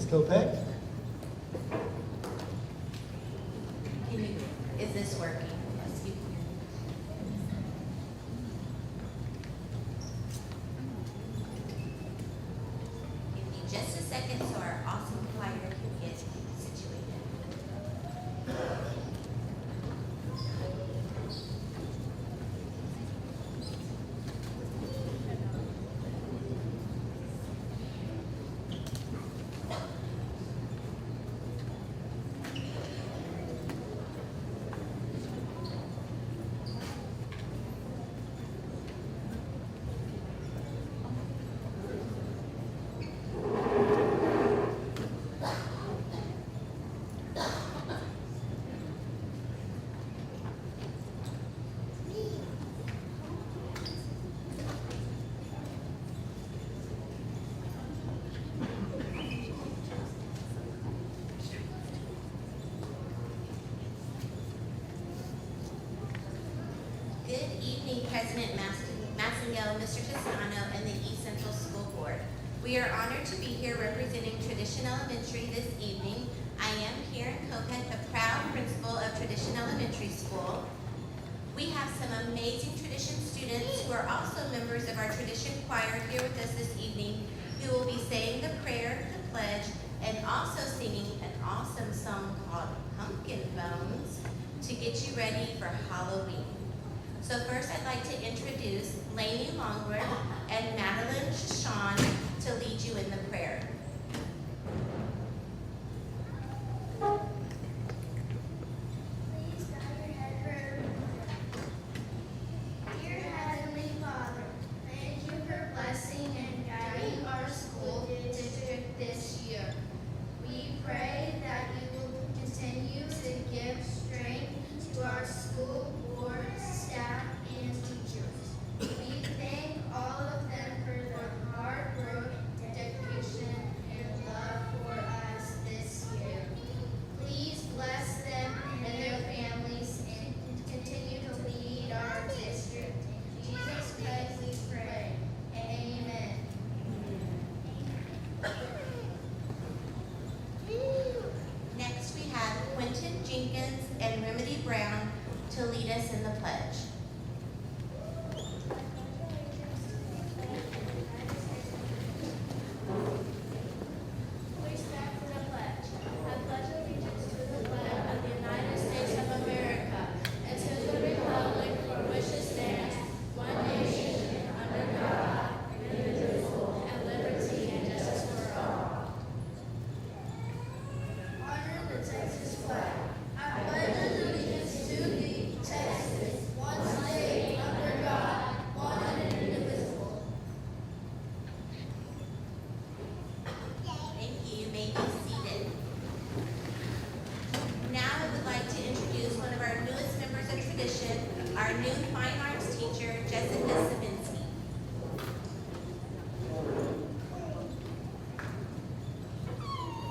Ms. Kopek? Is this working? Yes, you can. Give me just a second so our awesome choir can get situated. Good evening, President Massengale, Mr. Toscano, and the East Central School Board. We are honored to be here representing Tradition Elementary this evening. I am Karen Kopek, the proud principal of Tradition Elementary School. We have some amazing Tradition students who are also members of our Tradition Choir here with us this evening, who will be saying the prayer, the pledge, and also singing an awesome song called Pumpkin Bones to get you ready for Halloween. So first I'd like to introduce Lainey Longworth and Madeline Shashawn to lead you in the prayer. Please bow your head for a moment. Dear Heavenly Father, thank you for blessing and guiding our school district this year. We pray that you will continue to give strength to our school board, staff, and teachers. We thank all of them for their hard work, dedication, and love for us this year. Please bless them and their families and continue to lead our district. In Jesus' name we pray. Amen. Next we have Quentin Jenkins and Remedy Brown to lead us in the pledge. Please stand for the pledge. I pledge allegiance to the flag of the United States of America and to the republic for which it stands, one nation, under God, indivisible, and liberty and justice for all. Honor the Texas flag. I pledge allegiance to thee, Texas, one state, under God, one and indivisible. Thank you. You may be seated. Now I would like to introduce one of our newest members of Tradition, our new fine arts teacher, Jessica Sabinsky.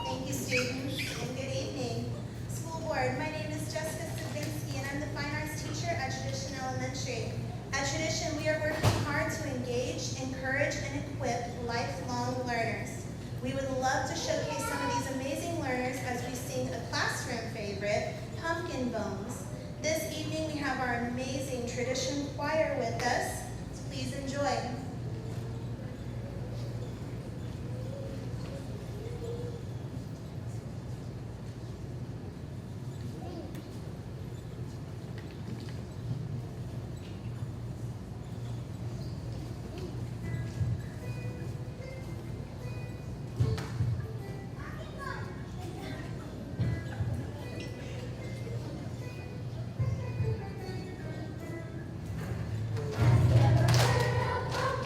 Thank you, students, and good evening. School Board, my name is Jessica Sabinsky, and I'm the Fine Arts teacher at Tradition Elementary. At Tradition, we are working hard to engage, encourage, and equip lifelong learners. We would love to showcase some of these amazing learners as we sing a classroom favorite, Pumpkin Bones. This evening, we have our amazing Tradition Choir with us, so please enjoy. Pumpkin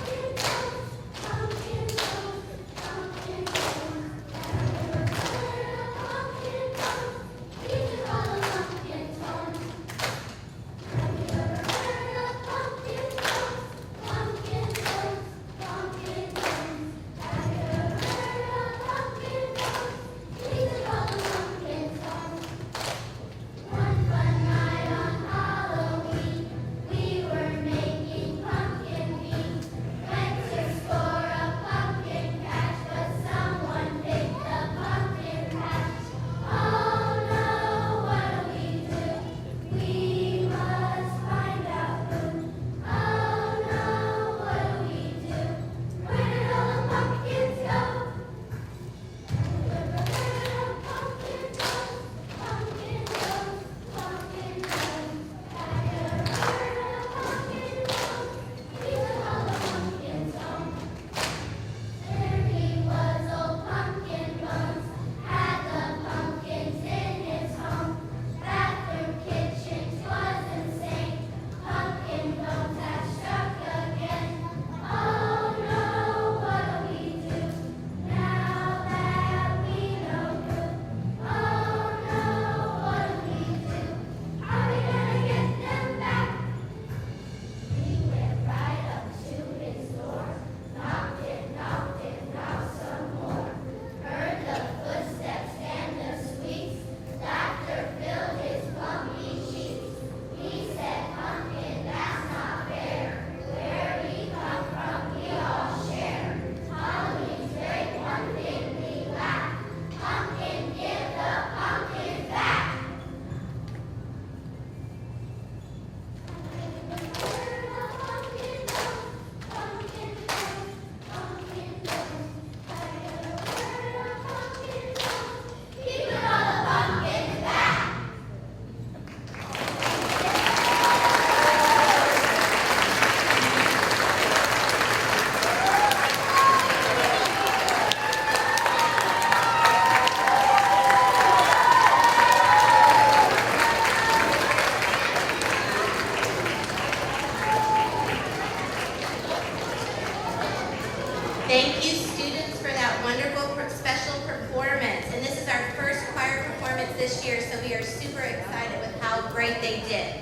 are super excited with how great they did.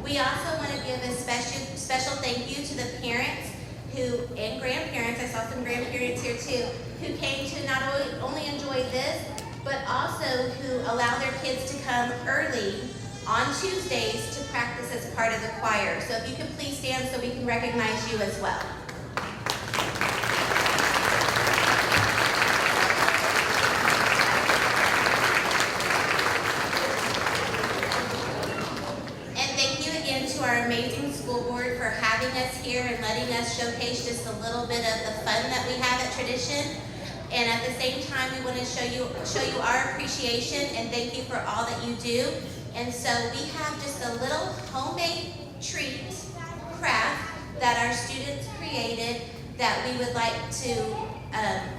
We also want to give a special thank you to the parents and grandparents, I saw some grandparents here too, who came to not only enjoy this, but also who allow their kids to come early on Tuesdays to practice as part of the choir. So if you could please stand so we can recognize you as well. Our amazing school board for having us here and letting us showcase just a little bit of the fun that we have at Tradition. And at the same time, we want to show you our appreciation and thank you for all that you do. And so we have just a little homemade treat craft that our students created that we would like to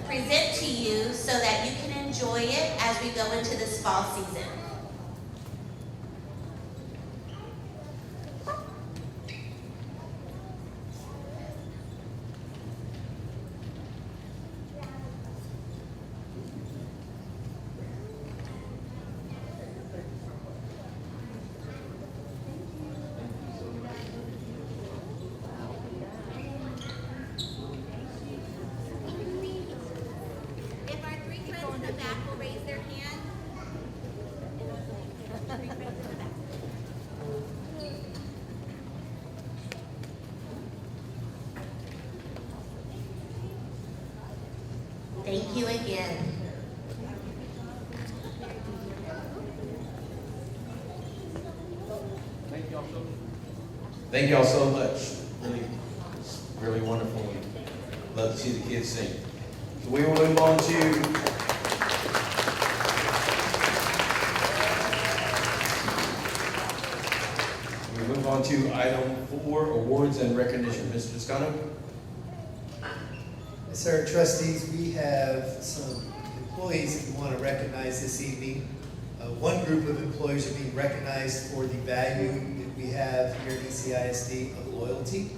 present to you so that you can enjoy it as we go into this fall season. Thank you again. Thank y'all so much. Really wonderful. Love to see the kids sing. So we will move on to item 4, awards and recognition. Mr. Toscano? Yes, sir. Trustees, we have some employees that we want to recognize this evening. One group of employees are being recognized for the value that we have here at ECISD of loyalty.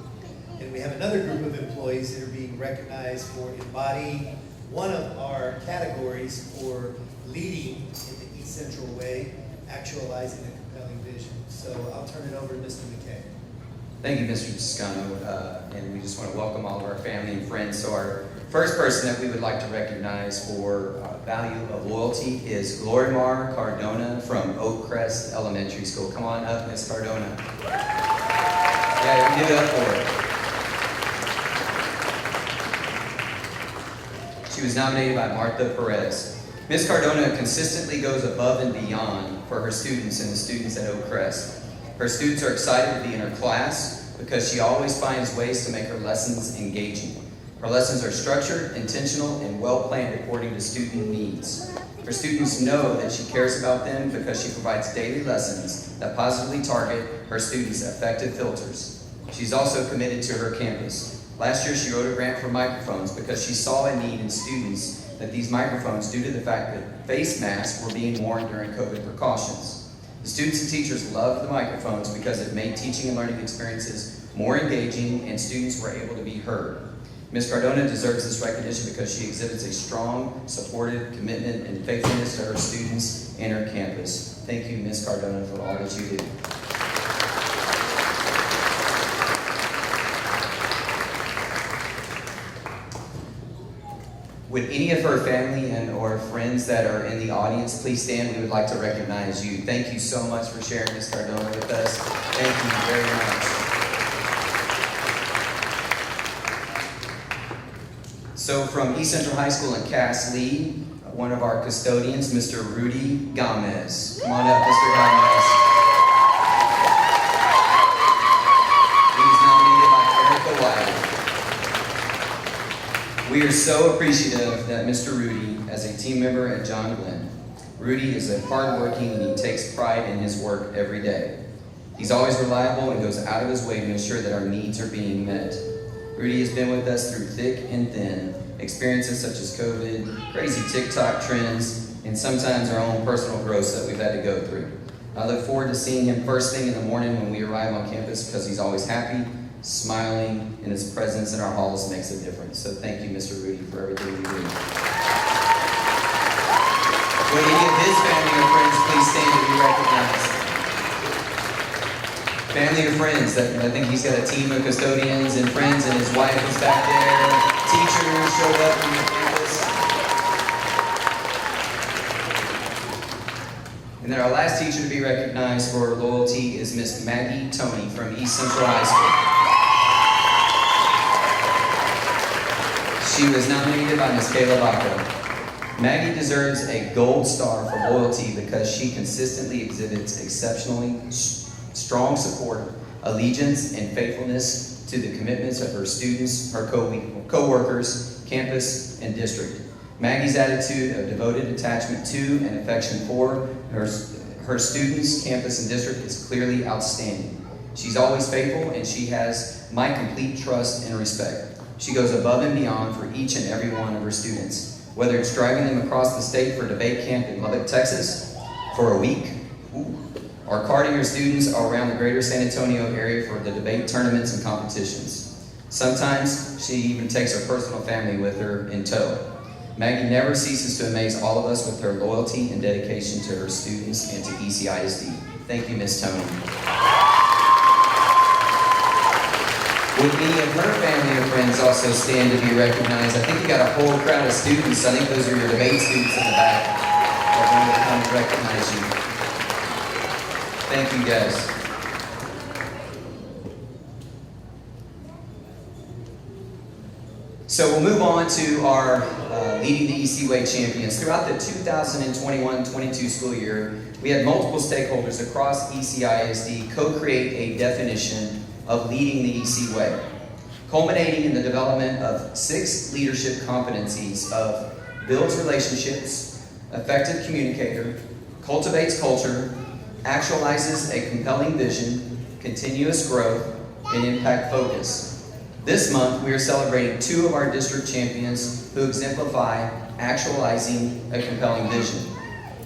And we have another group of employees that are being recognized for embodying one of our categories for leading in the East Central way, actualizing a compelling vision. So I'll turn it over to Mr. McKay. Thank you, Mr. Toscano, and we just want to welcome all of our family and friends. So our first person that we would like to recognize for value of loyalty is Glorimar Cardona from Oak Crest Elementary School. Come on up, Miss Cardona. Yeah, give it up for her. She was nominated by Martha Perez. Ms. Cardona consistently goes above and beyond for her students and the students at Oak Crest. Her students are excited to be in her class because she always finds ways to make her lessons engaging. Her lessons are structured, intentional, and well-planned according to student needs. Her students know that she cares about them because she provides daily lessons that positively target her students' affective filters. She's also committed to her campus. Last year, she wrote a grant for microphones because she saw a need in students that these microphones, due to the fact that face masks were being worn during COVID precautions. The students and teachers loved the microphones because it made teaching and learning experiences more engaging and students were able to be heard. Ms. Cardona deserves this recognition because she exhibits a strong, supportive commitment and faithfulness to her students and her campus. Thank you, Ms. Cardona, for all that you do. Would any of her family and or friends that are in the audience please stand? We would like to recognize you. Thank you so much for sharing Ms. Cardona with us. Thank you very much. So from East Central High School in Cass Lee, one of our custodians, Mr. Rudy Gomez. Come on up, Mr. Gomez. He's nominated by Erica White. We are so appreciative that Mr. Rudy, as a team member at John Glenn, Rudy is a hardworking and he takes pride in his work every day. He's always reliable and goes out of his way to ensure that our needs are being met. Rudy has been with us through thick and thin, experiences such as COVID, crazy TikTok trends, and sometimes our own personal growths that we've had to go through. I look forward to seeing him first thing in the morning when we arrive on campus because he's always happy, smiling, and his presence in our halls makes a difference. So thank you, Mr. Rudy, for everything you do. Would any of his family or friends please stand to be recognized? family or friends. I think he's got a team of custodians and friends, and his wife is back there. Teachers showed up from the campus. And then our last teacher to be recognized for loyalty is Miss Maggie Tony from East Central High School. She was nominated by Miss Kayla Baco. Maggie deserves a gold star for loyalty because she consistently exhibits exceptionally strong support, allegiance, and faithfulness to the commitments of her students, her co-workers, campus, and district. Maggie's attitude of devoted attachment to and affection for her students, campus, and district is clearly outstanding. She's always faithful, and she has my complete trust and respect. She goes above and beyond for each and every one of her students, whether it's driving them across the state for debate camp in Lubbock, Texas, for a week, or carting her students around the greater San Antonio area for the debate tournaments and competitions. Sometimes she even takes her personal family with her in tow. Maggie never ceases to amaze all of us with her loyalty and dedication to her students and to ECISD. Thank you, Miss Tony. Would any of her family or friends also stand to be recognized? I think you got a whole crowd of students. I think those are your debate students in the back that want to come and recognize you. Thank you, guys. So we'll move on to our Leading the EC Way champions. Throughout the 2021-22 school year, we had multiple stakeholders across ECISD co-create a definition of leading the EC Way, culminating in the development of 6 leadership competencies of builds relationships, effective communicator, cultivates culture, actualizes a compelling vision, continuous growth, and impact focus. This month, we are celebrating 2 of our district champions who exemplify actualizing a compelling vision,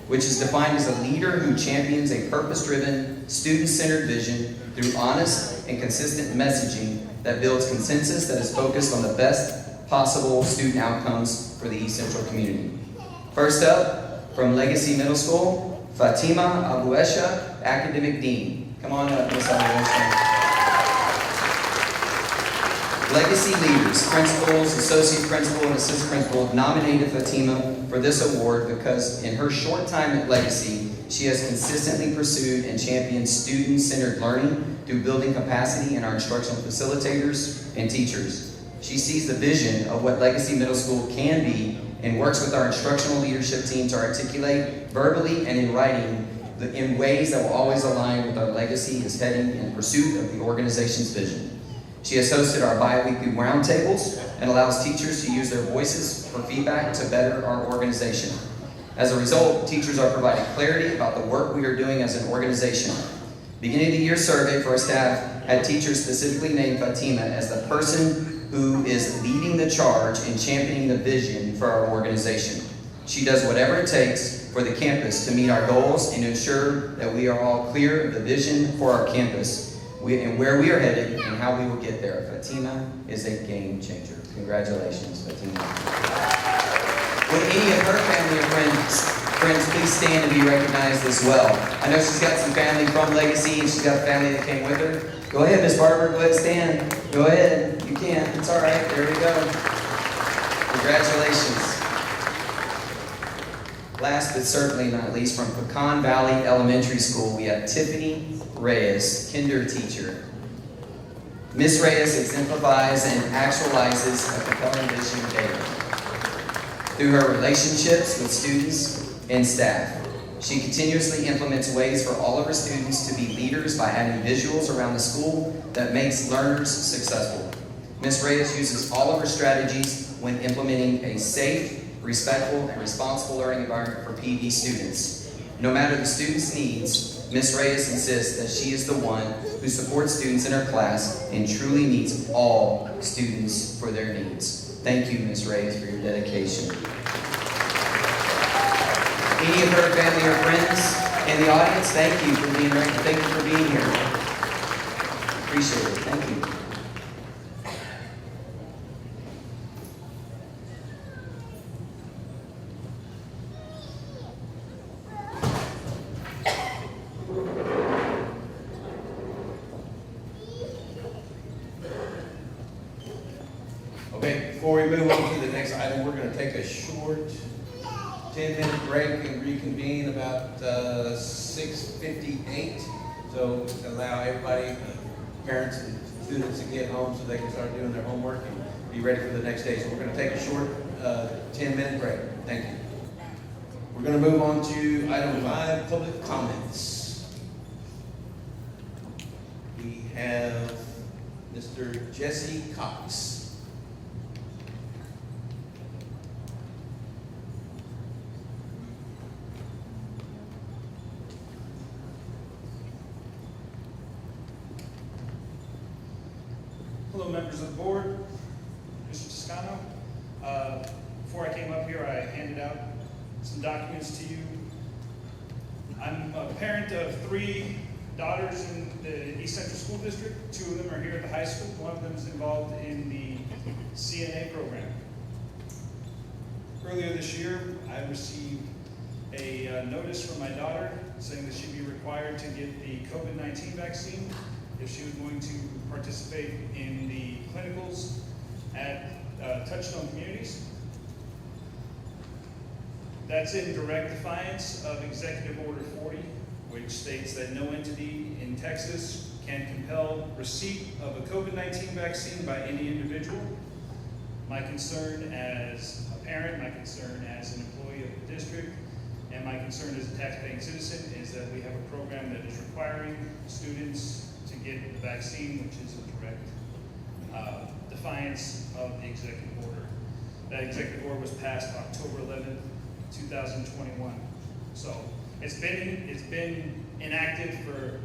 which is defined as a leader who champions a purpose-driven, student-centered vision through honest and consistent messaging that builds consensus that is focused on the best possible student outcomes for the East Central community. First up, from Legacy Middle School, Fatima Abuesha, Academic Dean. Come on up, Miss Abuesha. Legacy leaders, principals, associate principal, and assistant principal nominated Fatima for this award because in her short time at Legacy, she has consistently pursued and championed student-centered learning through building capacity in our instructional facilitators and teachers. She sees the vision of what Legacy Middle School can be and works with our instructional leadership team to articulate verbally and in writing in ways that will always align with our legacy is heading in pursuit of the organization's vision. She has hosted our bi-weekly roundtables and allows teachers to use their voices for feedback to better our organization. As a result, teachers are providing clarity about the work we are doing as an organization. Beginning of the year survey for our staff had teachers specifically named Fatima as the person who is leading the charge and championing the vision for our organization. She does whatever it takes for the campus to meet our goals and to ensure that we are all clear of the vision for our campus and where we are headed and how we will get there. Fatima is a game changer. Congratulations, Fatima. Would any of her family or friends please stand and be recognized as well? I know she's got some family from Legacy and she's got family that came with her. Go ahead, Miss Barber, go ahead, stand. Go ahead, you can, it's all right, there we go. Congratulations. Last but certainly not least, from Pecan Valley Elementary School, we have Tiffany Reyes, kinder teacher. Miss Reyes exemplifies and actualizes a compelling vision daily. Through her relationships with students and staff, she continuously implements ways for all of her students to be leaders by adding visuals around the school that makes learners successful. Miss Reyes uses all of her strategies when implementing a safe, respectful, and responsible learning environment for PD students. No matter the student's needs, Miss Reyes insists that she is the one who supports students in her class and truly meets all students for their needs. Thank you, Miss Reyes, for your dedication. Any of her family or friends in the audience, thank you for being here. Appreciate it. Thank you. Okay, before we move on to the next item, we're gonna take a short 10-minute break and reconvene about 6:58. So allow everybody, parents and students to get home so they can start doing their homework and be ready for the next day. So we're gonna take a short 10-minute break. Thank you. We're gonna move on to item 5, public comments. We have Mr. Jesse Cox. Hello, members of the board, Mr. Toscano. Before I came up here, I handed out some documents to you. I'm a parent of 3 daughters in the East Central School District. 2 of them are here at the high school. 1 of them is involved in the CNA program. Earlier this year, I received a notice from my daughter saying that she'd be required to get the COVID-19 vaccine if she was going to participate in the clinicals at Touchstone Communities. That's in direct defiance of Executive Order 40, which states that no entity in Texas can compel receipt of a COVID-19 vaccine by any individual. My concern as a parent, my concern as an employee of the district, and my concern as a taxpaying citizen is that we have a program that is requiring students to get the vaccine, which is in direct defiance of the executive order. That executive order was passed October 11th, 2021. So it's been enacted for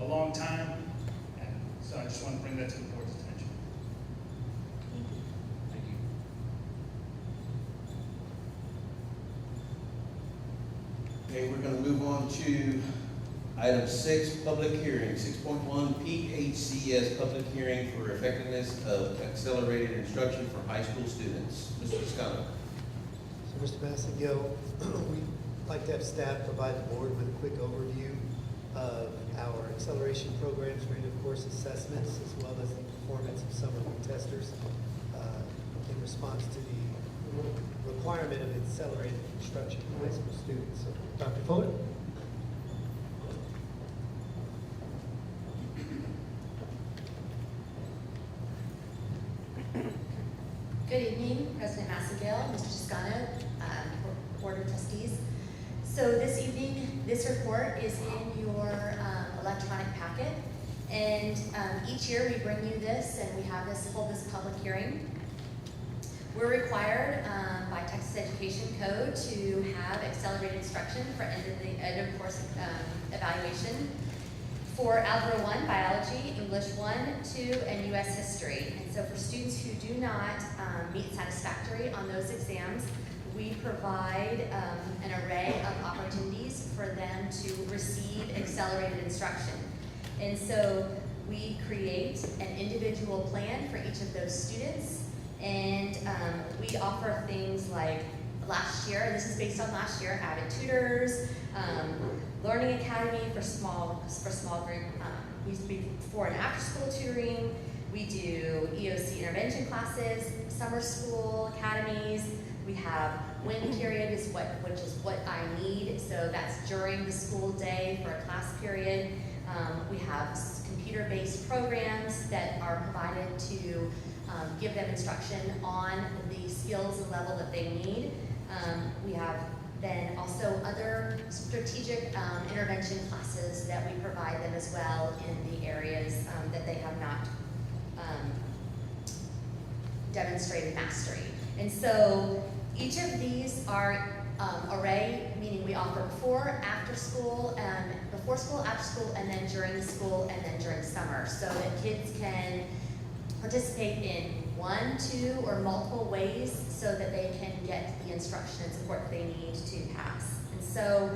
a long time, and so I just want to bring that to the board's attention. Thank you. Okay, we're going to move on to item 6, public hearing. 6.1, PHCS public hearing for effectiveness of accelerated instruction for high school students. Mr. Toscano. So, Mr. Massingill, we'd like to have staff provide the board with a quick overview of our acceleration programs, rate of course assessments, as well as the performance of some of the testers in response to the requirement of accelerated instruction for high school students. So, Dr. Fuller? Good evening, President Massingill, Mr. Toscano, Board of Trustees. So this evening, this report is in your electronic packet. And each year we bring you this and we have hold this public hearing. We're required by Texas Education Code to have accelerated instruction for end of course evaluation for Algebra 1, Biology, English 1, 2, and U.S. History. And so for students who do not meet satisfactory on those exams, we provide an array of opportunities for them to receive accelerated instruction. And so we create an individual plan for each of those students, and we offer things like last year, this is based on last year, Avid Tutors, Learning Academy for small group. We do before and after school tutoring. We do EOC intervention classes, summer school academies. We have WIN period, which is what I need. So that's during the school day for a class period. We have computer-based programs that are provided to give them instruction on the skills and level that they need. We have then also other strategic intervention classes that we provide them as well in the areas that they have not demonstrated mastery. And so each of these are array, meaning we offer before school, after school, and then during school, and then during summer, so that kids can participate in 1, 2, or multiple ways so that they can get the instruction and support that they need to pass. And so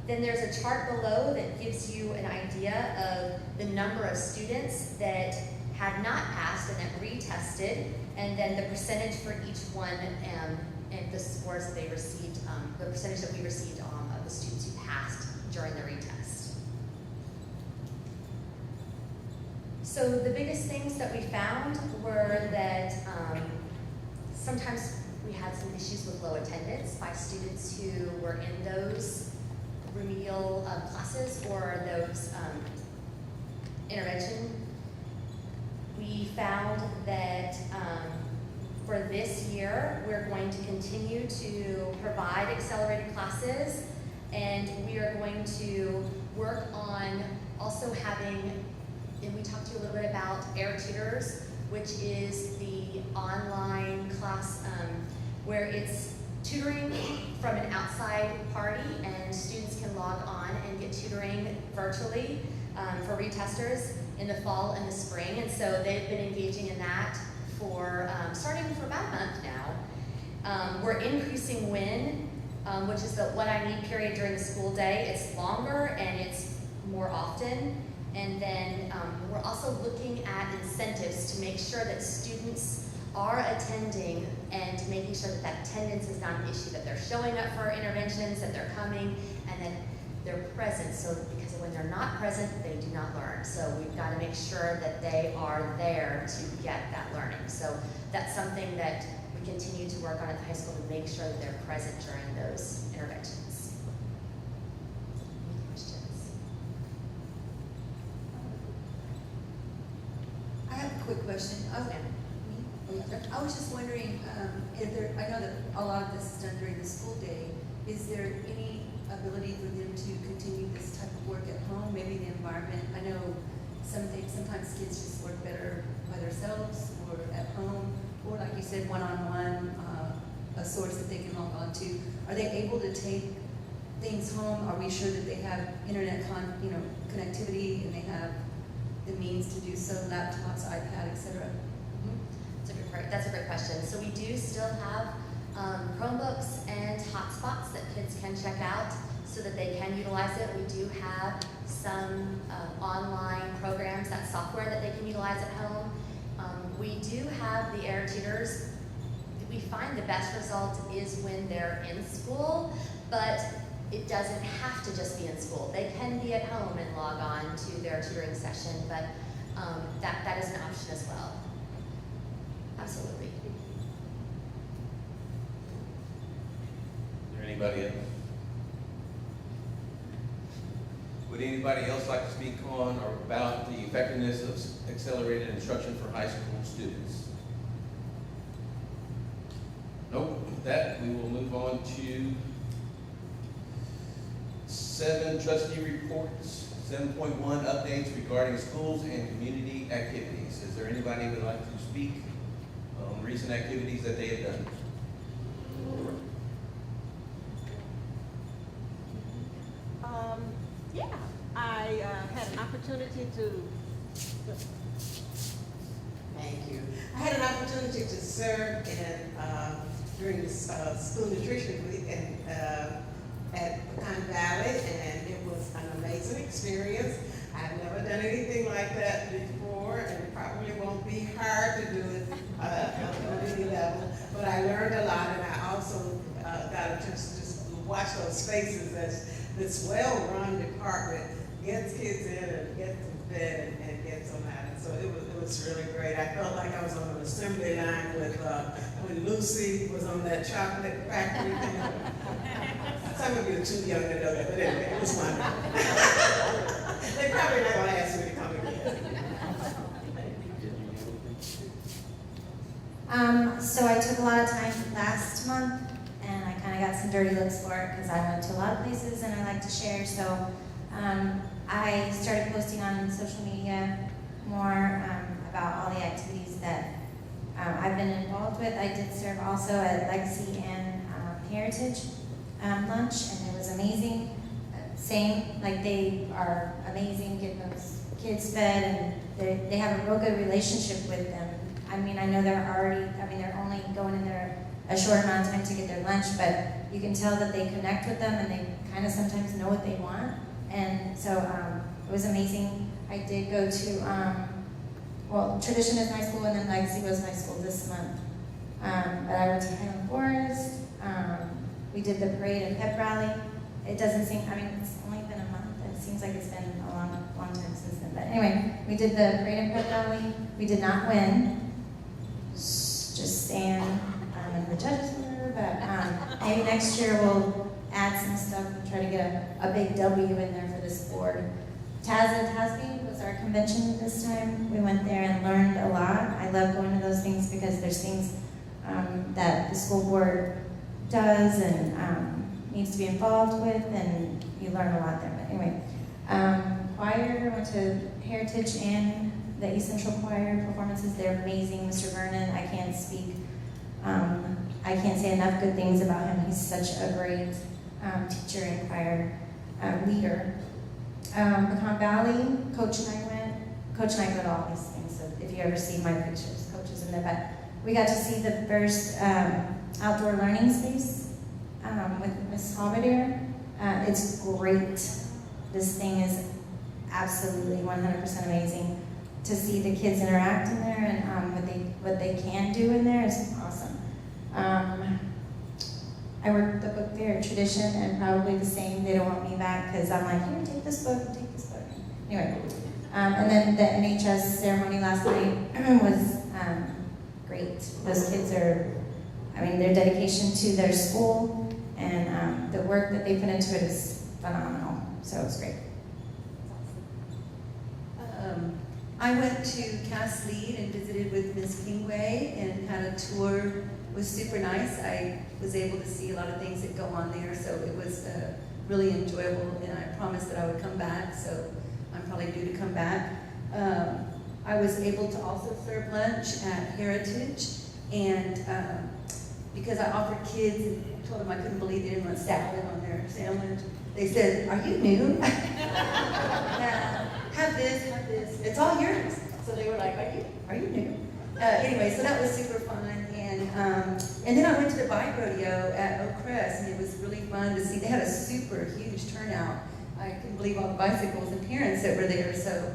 then there's a chart below that gives you an idea of the number of students that have not passed and that retested, and then the percentage for each one and the scores that they received, the percentage that we received of the students who passed during the retest. So the biggest things that we found were that sometimes we had some issues with low attendance by students who were in those remedial classes or those intervention. We found that for this year, we're going to continue to provide accelerated classes, and we are going to work on also having, and we talked to you a little bit about Air Tutors, which is the online class where it's tutoring from an outside party, and students can log on and get tutoring virtually for retesters in the fall and the spring. And so they've been engaging in that for starting for about a month now. We're increasing WIN, which is the what I need period during the school day. It's longer and it's more often. And then we're also looking at incentives to make sure that students are attending and making sure that that attendance is not an issue, that they're showing up for interventions, that they're coming, and that they're present. So because when they're not present, they do not learn. So we've got to make sure that they are there to get that learning. So that's something that we continue to work on at the high school to make sure that they're present during those interventions. Any questions? I have a quick question. I was just wondering, if there, I know that a lot of this is done during the school day. Is there any ability for them to continue this type of work at home? Maybe the environment. I know sometimes kids just work better by themselves or at home, or like you said, one-on-one, a source that they can log on to. Are they able to take things home? Are we sure that they have internet connectivity and they have the means to do so, laptops, iPad, etc.? That's a great question. So we do still have Chromebooks and hotspots that kids can check out so that they can utilize it. We do have some online programs, that software that they can utilize at home. We do have the Air Tutors. We find the best result is when they're in school, but it doesn't have to just be in school. They can be at home and log on to their tutoring session, but that is an option as well. Absolutely. Is there anybody else? Would anybody else like to speak on or about the effectiveness of accelerated instruction for high school students? Nope. With that, we will move on to 7 trustee reports. 7.1 updates regarding schools and community activities. Is there anybody who would like to speak on recent activities that they have done? Yeah, I had an opportunity to. Thank you. I had an opportunity to serve during this school nutrition week at Pecan Valley, and it was an amazing experience. I've never done anything like that before, and it probably won't be hard to do it on any level. But I learned a lot, and I also got a chance to just watch those faces as this well-run department gets kids in and gets them fed and gets them out. And so it was really great. I felt like I was on an assembly line with when Lucy was on that chocolate factory thing. Some of you are too young to know that, but anyway, it was wonderful. They're probably not going to ask me to come again. So I took a lot of time last month, and I kind of got some dirty looks for it because I went to a lot of places and I like to share. So I started posting on social media more about all the activities that I've been involved with. I did serve also at Legacy and Heritage lunch, and it was amazing. Same, like they are amazing, getting those kids fed, and they have a real good relationship with them. I mean, I know they're only going in there a short amount of time to get their lunch, but you can tell that they connect with them and they kind of sometimes know what they want. And so it was amazing. I did go to, Tradition is my school, and then Legacy was my school this month. But I went to Highland Forest. We did the parade and pep rally. It doesn't seem, it's only been a month. It seems like it's been a a long time since then. But anyway, we did the parade in Prep Valley. We did not win. Just saying, I don't know who the judges were, but maybe next year we'll add some stuff and try to get a big W in there for this board. Taz and Tasby was our convention this time. We went there and learned a lot. I love going to those things because there's things that the school board does and needs to be involved with, and you learn a lot there. But anyway, choir, went to Heritage and the East Central Choir performances. They're amazing. Mr. Vernon, I can't speak. I can't say enough good things about him. He's such a great teacher and choir leader. Pecan Valley, Coach and I went. Coach and I go to all these things, so if you ever see my pictures, Coach is in there. But we got to see the first outdoor learning space with Miss Salvador. It's great. This thing is absolutely 100% amazing. To see the kids interact in there and what they can do in there is awesome. I worked the book fair tradition, and probably the same. They don't want me back because I'm like, here, take this book, take this book. Anyway, and then the NHS ceremony last night was great. Those kids are, their dedication to their school and the work that they put into it is phenomenal. So it's great. I went to Cass Lead and visited with Ms. Kingway and had a tour. It was super nice. I was able to see a lot of things that go on there, so it was really enjoyable, and I promised that I would come back, so I'm probably due to come back. I was able to also serve lunch at Heritage, and because I offered kids and told them I couldn't believe they didn't want salad on their sandwich, they said, "Are you new?" Yeah. Have this, it's all yours. So they were like, are you new? Anyway, so that was super fun. And then I went to the bike rodeo at Oak Crest, and it was really fun to see. They had a super huge turnout. I couldn't believe all the bicycles and parents that were there. So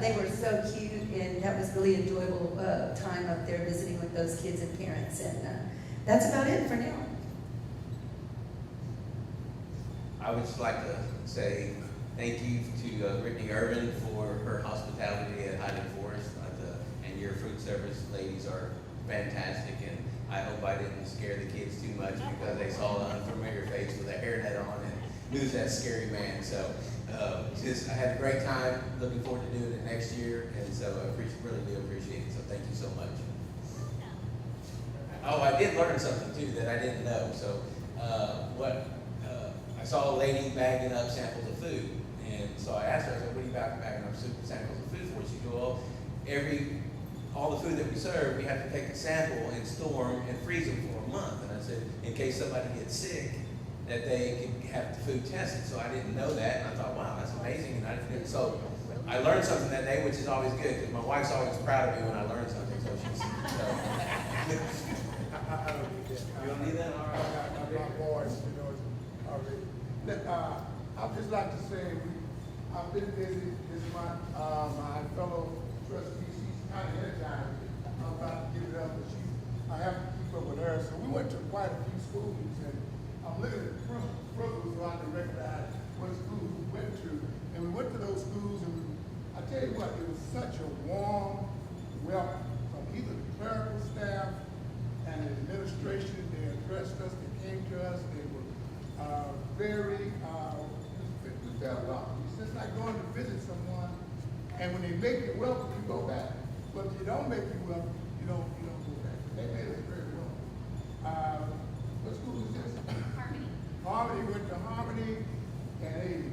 they were so cute, and that was really enjoyable time up there visiting with those kids and parents. And that's about it for now. I would just like to say thank you to Brittany Irvin for her hospitality at Highland Forest, and your food service ladies are fantastic, and I hope I didn't scare the kids too much because they saw an unfamiliar face with a hairnet on and who's that scary man. So I had a great time, looking forward to doing it next year, and so I really do appreciate it, so thank you so much. Oh, I did learn something too that I didn't know. So I saw a lady bagging up samples of food. And so I asked her, I said, what are you bagging up samples of food for? She goes, well, all the food that we serve, we have to take a sample and store them and freeze them for a month. And I said, in case somebody gets sick, that they can have the food tested. So I didn't know that, and I thought, wow, that's amazing. And so I learned something that day, which is always good, because my wife's always proud of me when I learn something. So she's, you don't need that? All right. My voice, already. I'd just like to say, I've been busy this month. My fellow trustee, she's kind of energized. I'm about to give it up, but I have to keep up with her. So we went to quite a few schools, and I'm looking at the principals so I can recognize what schools we went to. And we went to those schools, and I tell you what, it was such a warm welcome from either the clerical staff and the administration. They addressed us, they came to us, they were very, we felt welcome. It's just like going to visit someone, and when they make you welcome, you go back. But if they don't make you welcome, you don't go back. They made us very welcome. What school is this? Harmony. Harmony, went to Harmony, and they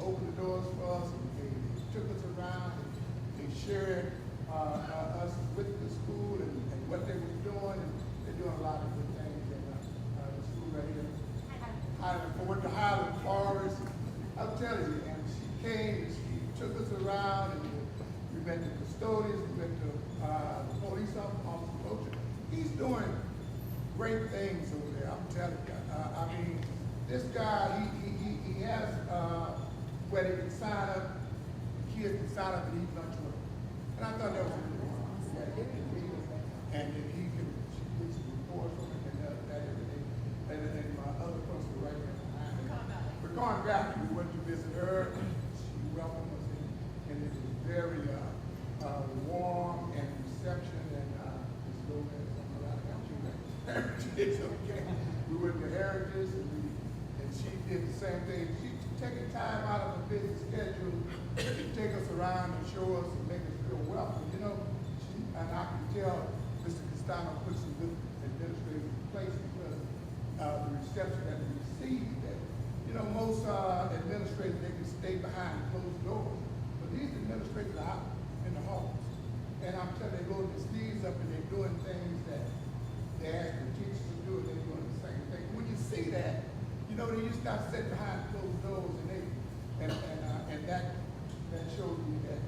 opened the doors for us, and they took us around, and they shared us with the school and what they were doing, and they're doing a lot of good things in the school right here. I went to Highland Forest. I'm telling you, and she came and she took us around, and we met the custodians, we met the police officer. He's doing great things over there. I'm telling you. I mean, this guy, he has where they can sign up, the kids can sign up and eat lunch with him. And I thought that was really cool. And then he can get some reports from it and that everything. And my other principal right there behind me. Pecan Valley. We went to visit her. She welcomed us in same thing. She's taking time out of her busy schedule to take us around and show us and make us feel welcome. You know, and I can tell Mr. Castano put some good administrators in place because the reception that we received that, you know, most administrators, they can stay behind closed doors. But these administrators are out in the halls. And I'm telling you, they roll their sleeves up and they're doing things that they ask the teachers to do, and they're doing the same thing. When you see that, you know, they used to not sit behind closed doors, and that shows me that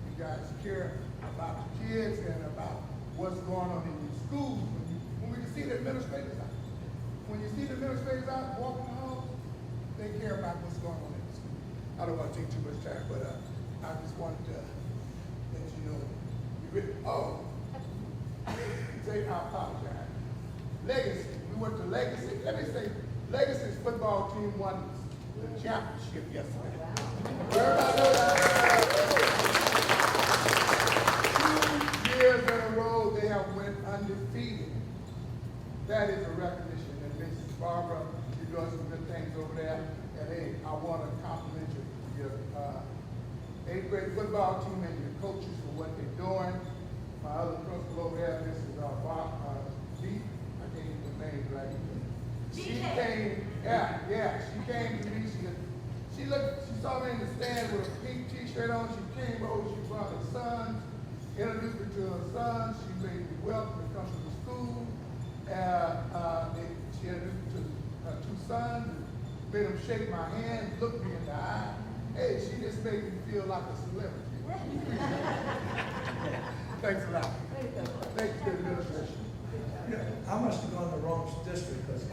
you guys care about the kids and about what's going on in your schools. When we can see the administrators out, when you see the administrators out walking the halls, they care about what's going on in the school. I don't want to take too much time, but I just wanted to let you know. Say I apologize. Legacy. We went to Legacy. Let me say, Legacy's football team won the championship yesterday. Everybody know that? 2 years in a row, they have went undefeated. That is a recognition. And Mrs. Barbara, you're doing some good things over there. And hey, I want to compliment your 8th grade football team and your coaches for what they're doing. My other principal over there, Mrs. G, I can't even the name right. She came, she came to me. She saw me in the stand with a pink t-shirt on. She came over, she brought her sons, introduced me to her sons. She made me welcome to come to the school. She introduced me to her 2 sons, made them shake my hand, look me in the eye. Hey, she just made me feel like a celebrity. Thanks a lot. Thank you, administration. I must have gone to the wrong district because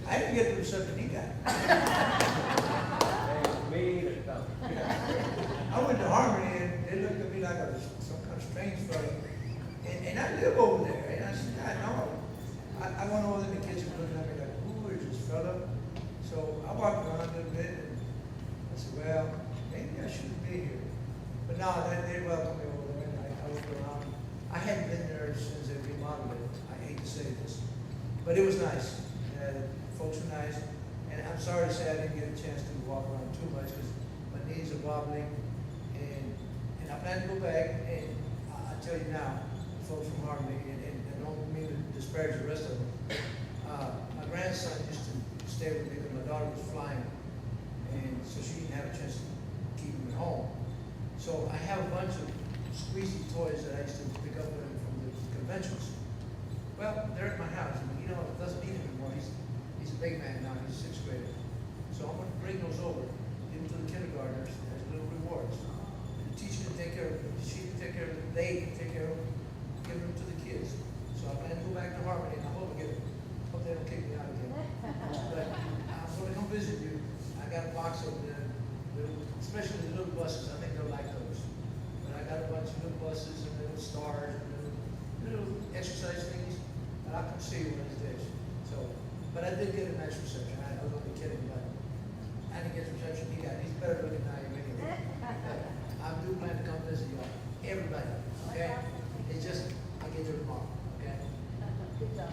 I didn't get the reception he got. I went to Harmony and they looked at me like I was some kind of strange fellow. And I live over there. And I said, I know. I went over in the kitchen looking at me like, who is this fella? So I walked around a little bit and I said, well, maybe I shouldn't be here. But no, they welcomed me over there and I looked around. I hadn't been there since they remodeled it. I hate to say this. But it was nice. Folks were nice. And I'm sorry to say I didn't get a chance to walk around too much because my knees are wobbling. And I plan to go back. And I tell you now, folks from Harmony, and I don't mean to disparage the rest of them. My grandson used to stay with me because my daughter was flying. And so she didn't have a chance to keep him at home. So I have a bunch of squeezy toys that I used to pick up with him from the conventions. Well, they're at my house, and he doesn't need it anymore. He's a big man now. He's a 6th grader. So I'm going to bring those over, give them to the kindergartners as little rewards. The teacher can take care of them. She can take care of them. They can take care of them. Give them to the kids. So I plan to go back to Harmony, and I hope they don't kick me out again. But I'm going to come visit you. I got a box over there, especially the little buses. I think they'll like those. But I got a bunch of little buses and little stars and little exercise things. And I'll come see you one of these days. So, but I did get a nice reception. I was only kidding, but I didn't get the reception he got. He's better looking than I am anyway. I do plan to come visit you all. Everybody, okay? It's just, I'll get there tomorrow, okay? Good job.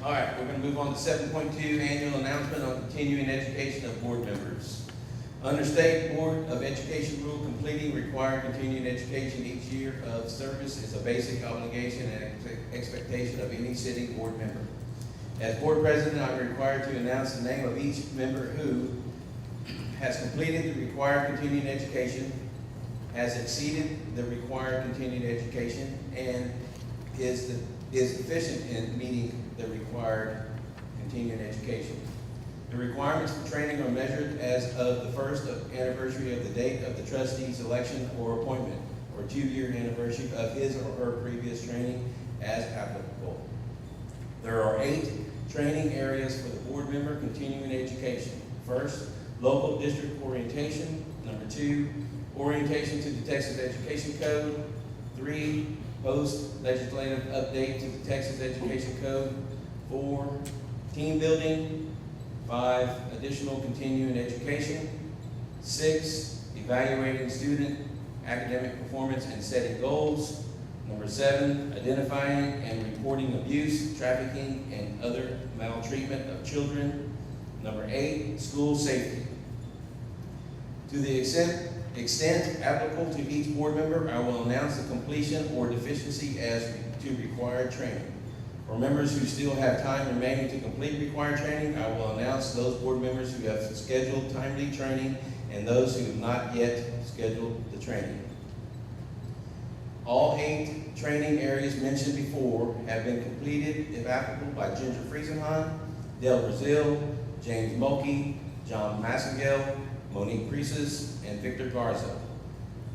All right, we're going to move on to 7.2, annual announcement on continuing education of board members. Under State Board of Education rule, completing required continuing education each year of service is a basic obligation and expectation of any sitting board member. As board president, I'm required to announce the name of each member who has completed the required continuing education, has exceeded the required continuing education, and is efficient in meeting the required continuing education. The requirements for training are measured as of the first anniversary of the date of the trustee's election or appointment, or 2-year anniversary of his or her previous training as applicable. There are 8 training areas for the board member continuing education. First, local district orientation. Number 2, orientation to the Texas Education Code. 3, post-legislative update to the Texas Education Code. 4, team building. 5, additional continuing education. 6, evaluating student academic performance and setting goals. Number 7, identifying and reporting abuse, trafficking, and other maltreatment of children. Number 8, school safety. To the extent applicable to each board member, I will announce the completion or deficiency as to required training. For members who still have time remaining to complete required training, I will announce those board members who have scheduled timely training and those who have not yet scheduled the training. All 8 training areas mentioned before have been completed, if applicable, by Ginger Friesenhan, Del Brazil, James Mulkey, John Massengale, Monique Priestes, and Victor Garza.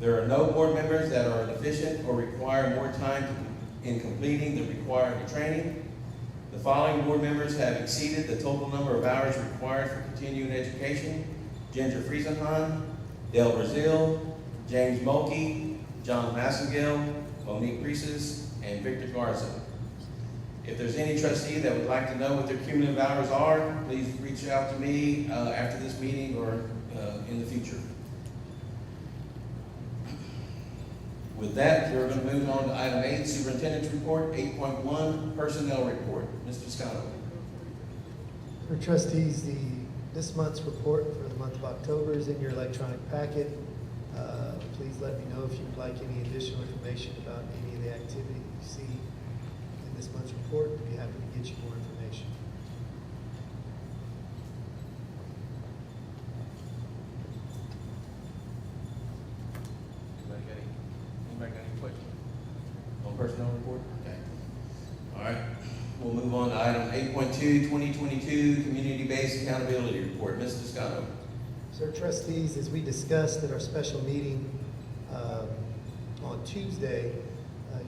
There are no board members that are deficient or require more time in completing the required training. The following board members have exceeded the total number of hours required for continuing education: Ginger Friesenhan, Del Brazil, James Mulkey, John Massengale, Monique Priestes, and Victor Garza. If there's any trustee that would like to know what their cumulative hours are, please reach out to me after this meeting or in the future. With that, we're going to move on to item 8, Superintendent's Report. 8.1, Personnel Report. Mr. Scotto. For trustees, this month's report for the month of October is in your electronic packet. Please let me know if you would like any additional information about any of the activity you see in this month's report. I'd be happy to get you more information. Anybody got any questions on personnel report? Okay. All right. We'll move on to item 8.2, 2022 Community-Based Accountability Report. Mr. Scotto. So trustees, as we discussed at our special meeting on Tuesday,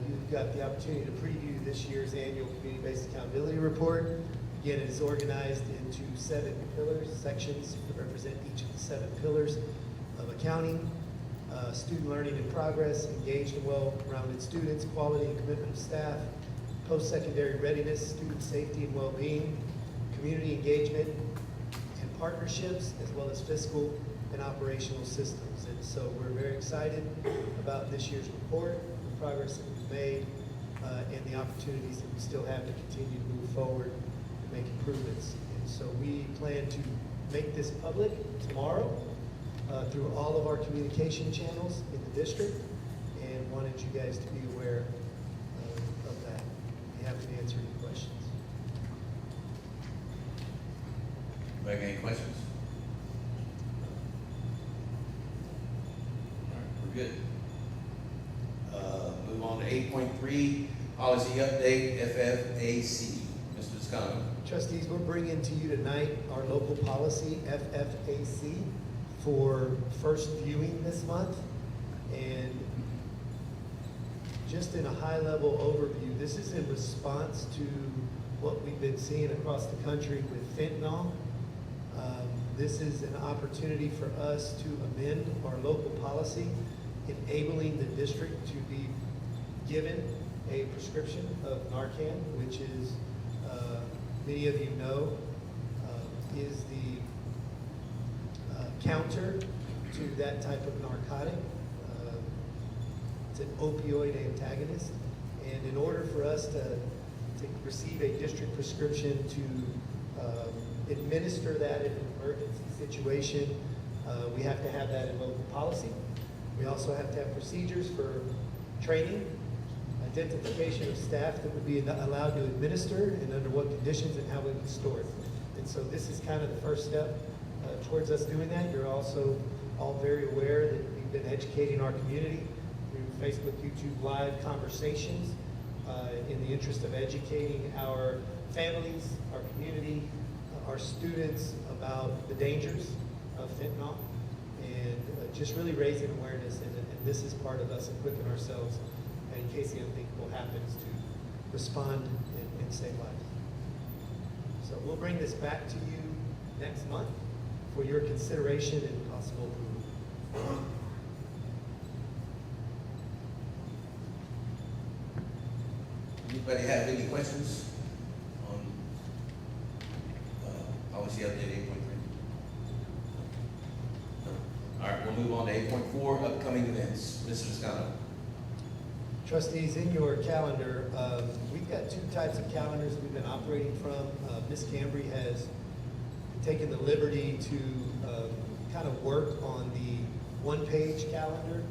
you've got the opportunity to preview this year's annual Community-Based Accountability Report. Again, it is organized into 7 pillars, sections that represent each of the 7 pillars of accounting: student learning and progress, engaged and well-rounded students, quality and commitment of staff, post-secondary readiness, student safety and well-being, community engagement and partnerships, as well as fiscal and operational systems. And so we're very excited about this year's report, the progress that we've made, and the opportunities that we still have to continue to move forward and make improvements. And so we plan to make this public tomorrow through all of our communication channels in the district, and wanted you guys to be aware of that. Be happy to answer any questions. Anybody got any questions? All right, we're good. Move on to 8.3, Policy Update, FFAC. Mr. Scotto. Trustees, we're bringing to you tonight our local policy, FFAC, for first viewing this month. And just in a high-level overview, this is in response to what we've been seeing across the country with fentanyl. This is an opportunity for us to amend our local policy, enabling the district to be given a prescription of Narcan, which is, many of you know, is the counter to that type of narcotic. It's an opioid antagonist. And in order for us to receive a district prescription to administer that in an emergency situation, we have to have that in local policy. We also have to have procedures for training, identification of staff that would be allowed to administer, and under what conditions and how we would store it. And so this is kind of the first step towards us doing that. You're also all very aware that we've been educating our community through Facebook, YouTube Live conversations in the interest of educating our families, our community, our students about the dangers of fentanyl, and just really raising awareness. And this is part of us equipping ourselves in case the unthinkable happens to respond and save lives. So we'll bring this back to you next month for your consideration and possible approval. Anybody have any questions on policy update 8.3? All right, we'll move on to 8.4, upcoming events. Mr. Scotto. Trustees, in your calendar, we've got two types of calendars that we've been operating from. Ms. Cambry has taken the liberty to kind of work on the one-page calendar.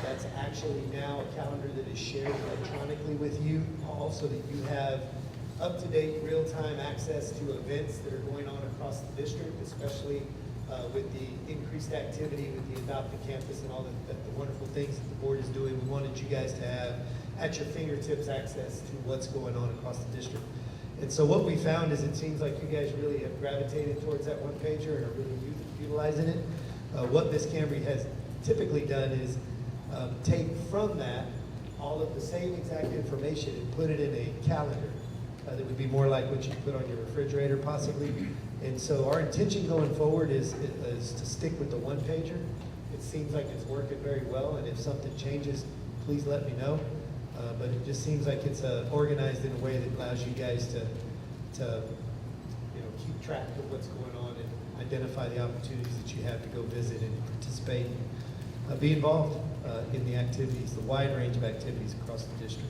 That's actually now a calendar that is shared electronically with you, also that you have up-to-date, real-time access to events that are going on across the district, especially with the increased activity with the Adopt the Campus and all the wonderful things that the board is doing. We wanted you guys to have at your fingertips access to what's going on across the district. And so what we found is it seems like you guys really have gravitated towards that one pager and are really utilizing it. What Ms. Cambry has typically done is take from that all of the same exact information and put it in a calendar that would be more like what you put on your refrigerator possibly. And so our intention going forward is to stick with the one pager. It seems like it's working very well, and if something changes, please let me know. But it just seems like it's organized in a way that allows you guys to keep track of what's going on and identify the opportunities that you have to go visit and participate and be involved in the activities, the wide range of activities across the district.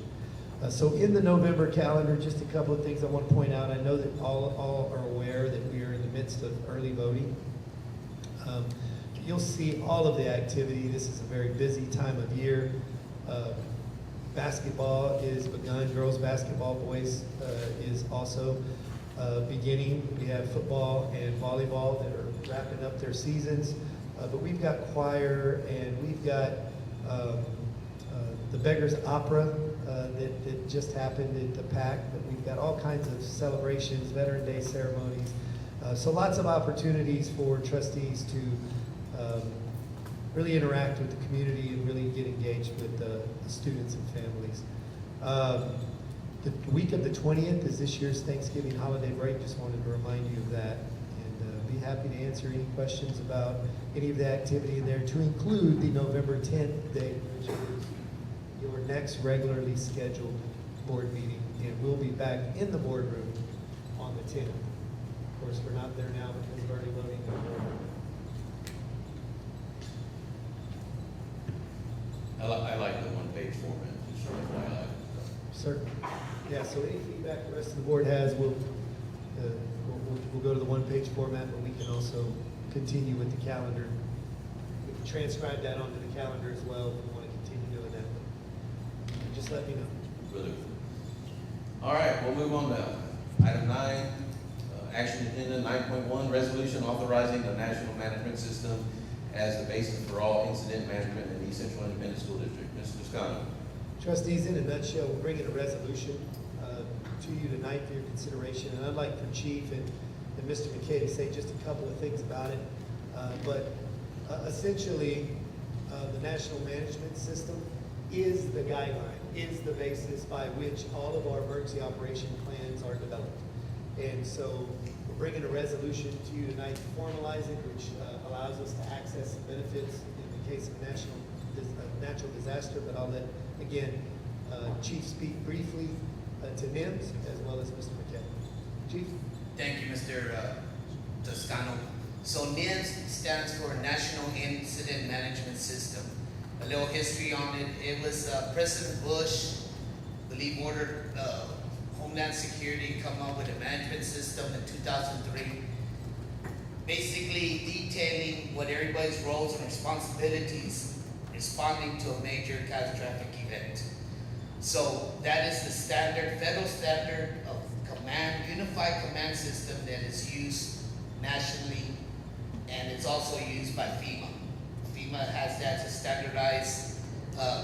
So in the November calendar, just a couple of things I want to point out. I know that all are aware that we are in the midst of early voting. You'll see all of the activity. This is a very busy time of year. Basketball is begun. Girls basketball, boys is also beginning. We have football and volleyball that are wrapping up their seasons. But we've got choir and we've got the Beggars Opera that just happened at the PAC. But we've got all kinds of celebrations, Veteran Day ceremonies. So lots of opportunities for trustees to really interact with the community and really get engaged with the students and families. The week of the 20th is this year's Thanksgiving holiday break. Just wanted to remind you of that. And be happy to answer any questions about any of the activity in there, to include the November 10th date, which is your next regularly scheduled board meeting. And we'll be back in the boardroom on the 10th. Of course, we're not there now because of early voting. I like the one-page format, just for FYI. Certainly. Yeah, so any feedback the rest of the board has, we'll go to the one-page format, but we can also continue with the calendar. We can transcribe that onto the calendar as well if we want to continue doing that. Just let me know. Really. All right, we'll move on now. Item 9, action agenda 9.1, resolution authorizing the National Management System as the basis for all incident management in the East Central Independent School District. Mr. Toscano. Trustees, in a nutshell, we're bringing a resolution to you tonight for your consideration. And I'd like for Chief and Mr. McKay to say just a couple of things about it. But essentially, the National Management System is the guideline, is the basis by which all of our emergency operation plans are developed. And so we're bringing a resolution to you tonight to formalize it, which allows us to access some benefits in the case of natural disaster. But I'll let, again, Chief speak briefly to NIMS as well as Mr. McKay. Chief? Thank you, Mr. Toscano. So NIMS stands for National Incident Management System. A little history on it. It was President Bush, I believe, ordered Homeland Security to come up with a management system in 2003, basically detailing what everybody's roles and responsibilities responding to a major catastrophic event. So that is the standard, federal standard of command, unified command system that is used nationally, and it's also used by FEMA. FEMA has that to standardize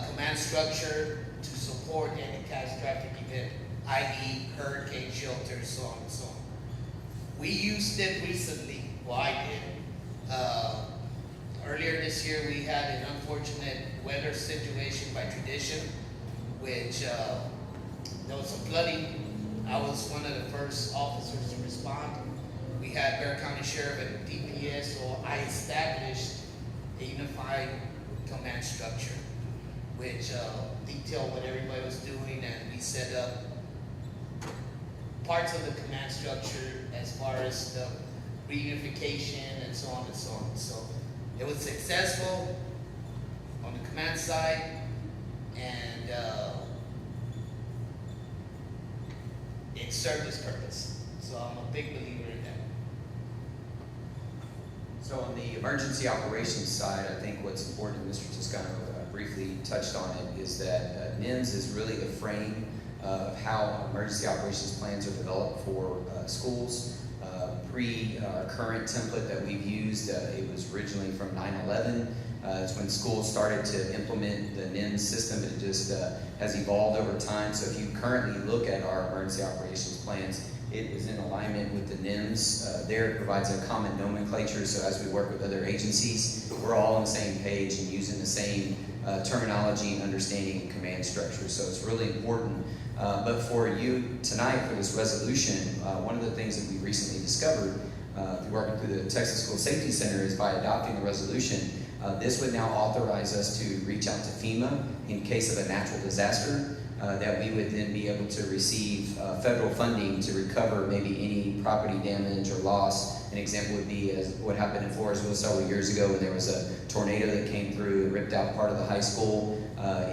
command structure to support any catastrophic event, i.e. hurricane shelters, so on and so on. We used it recently, well I did. Earlier this year we had an unfortunate weather situation by tradition, which there was some flooding. I was one of the first officers to respond. We had Bexar County Sheriff and DPS, so I established a unified command structure, which detailed what everybody was doing, and we set up parts of the command structure as far as the reunification and so on and so on. So it was successful on the command side. and it served its purpose. So I'm a big believer in that. So on the emergency operations side, I think what's important, Mr. Toscano briefly touched on it, is that NIMS is really the frame of how emergency operations plans are developed for schools. Our current template that we've used, it was originally from 9/11. It's when schools started to implement the NIMS system. It just has evolved over time. So if you currently look at our emergency operations plans, it is in alignment with the NIMS. There it provides a common nomenclature, so as we work with other agencies, we're all on the same page and using the same terminology and understanding and command structure. So it's really important. But for you tonight, for this resolution, one of the things that we recently discovered through working through the Texas School Safety Center is by adopting the resolution, this would now authorize us to reach out to FEMA in case of a natural disaster, that we would then be able to receive federal funding to recover maybe any property damage or loss. An example would be as what happened in Floresville several years ago when there was a tornado that came through and ripped out part of the high school.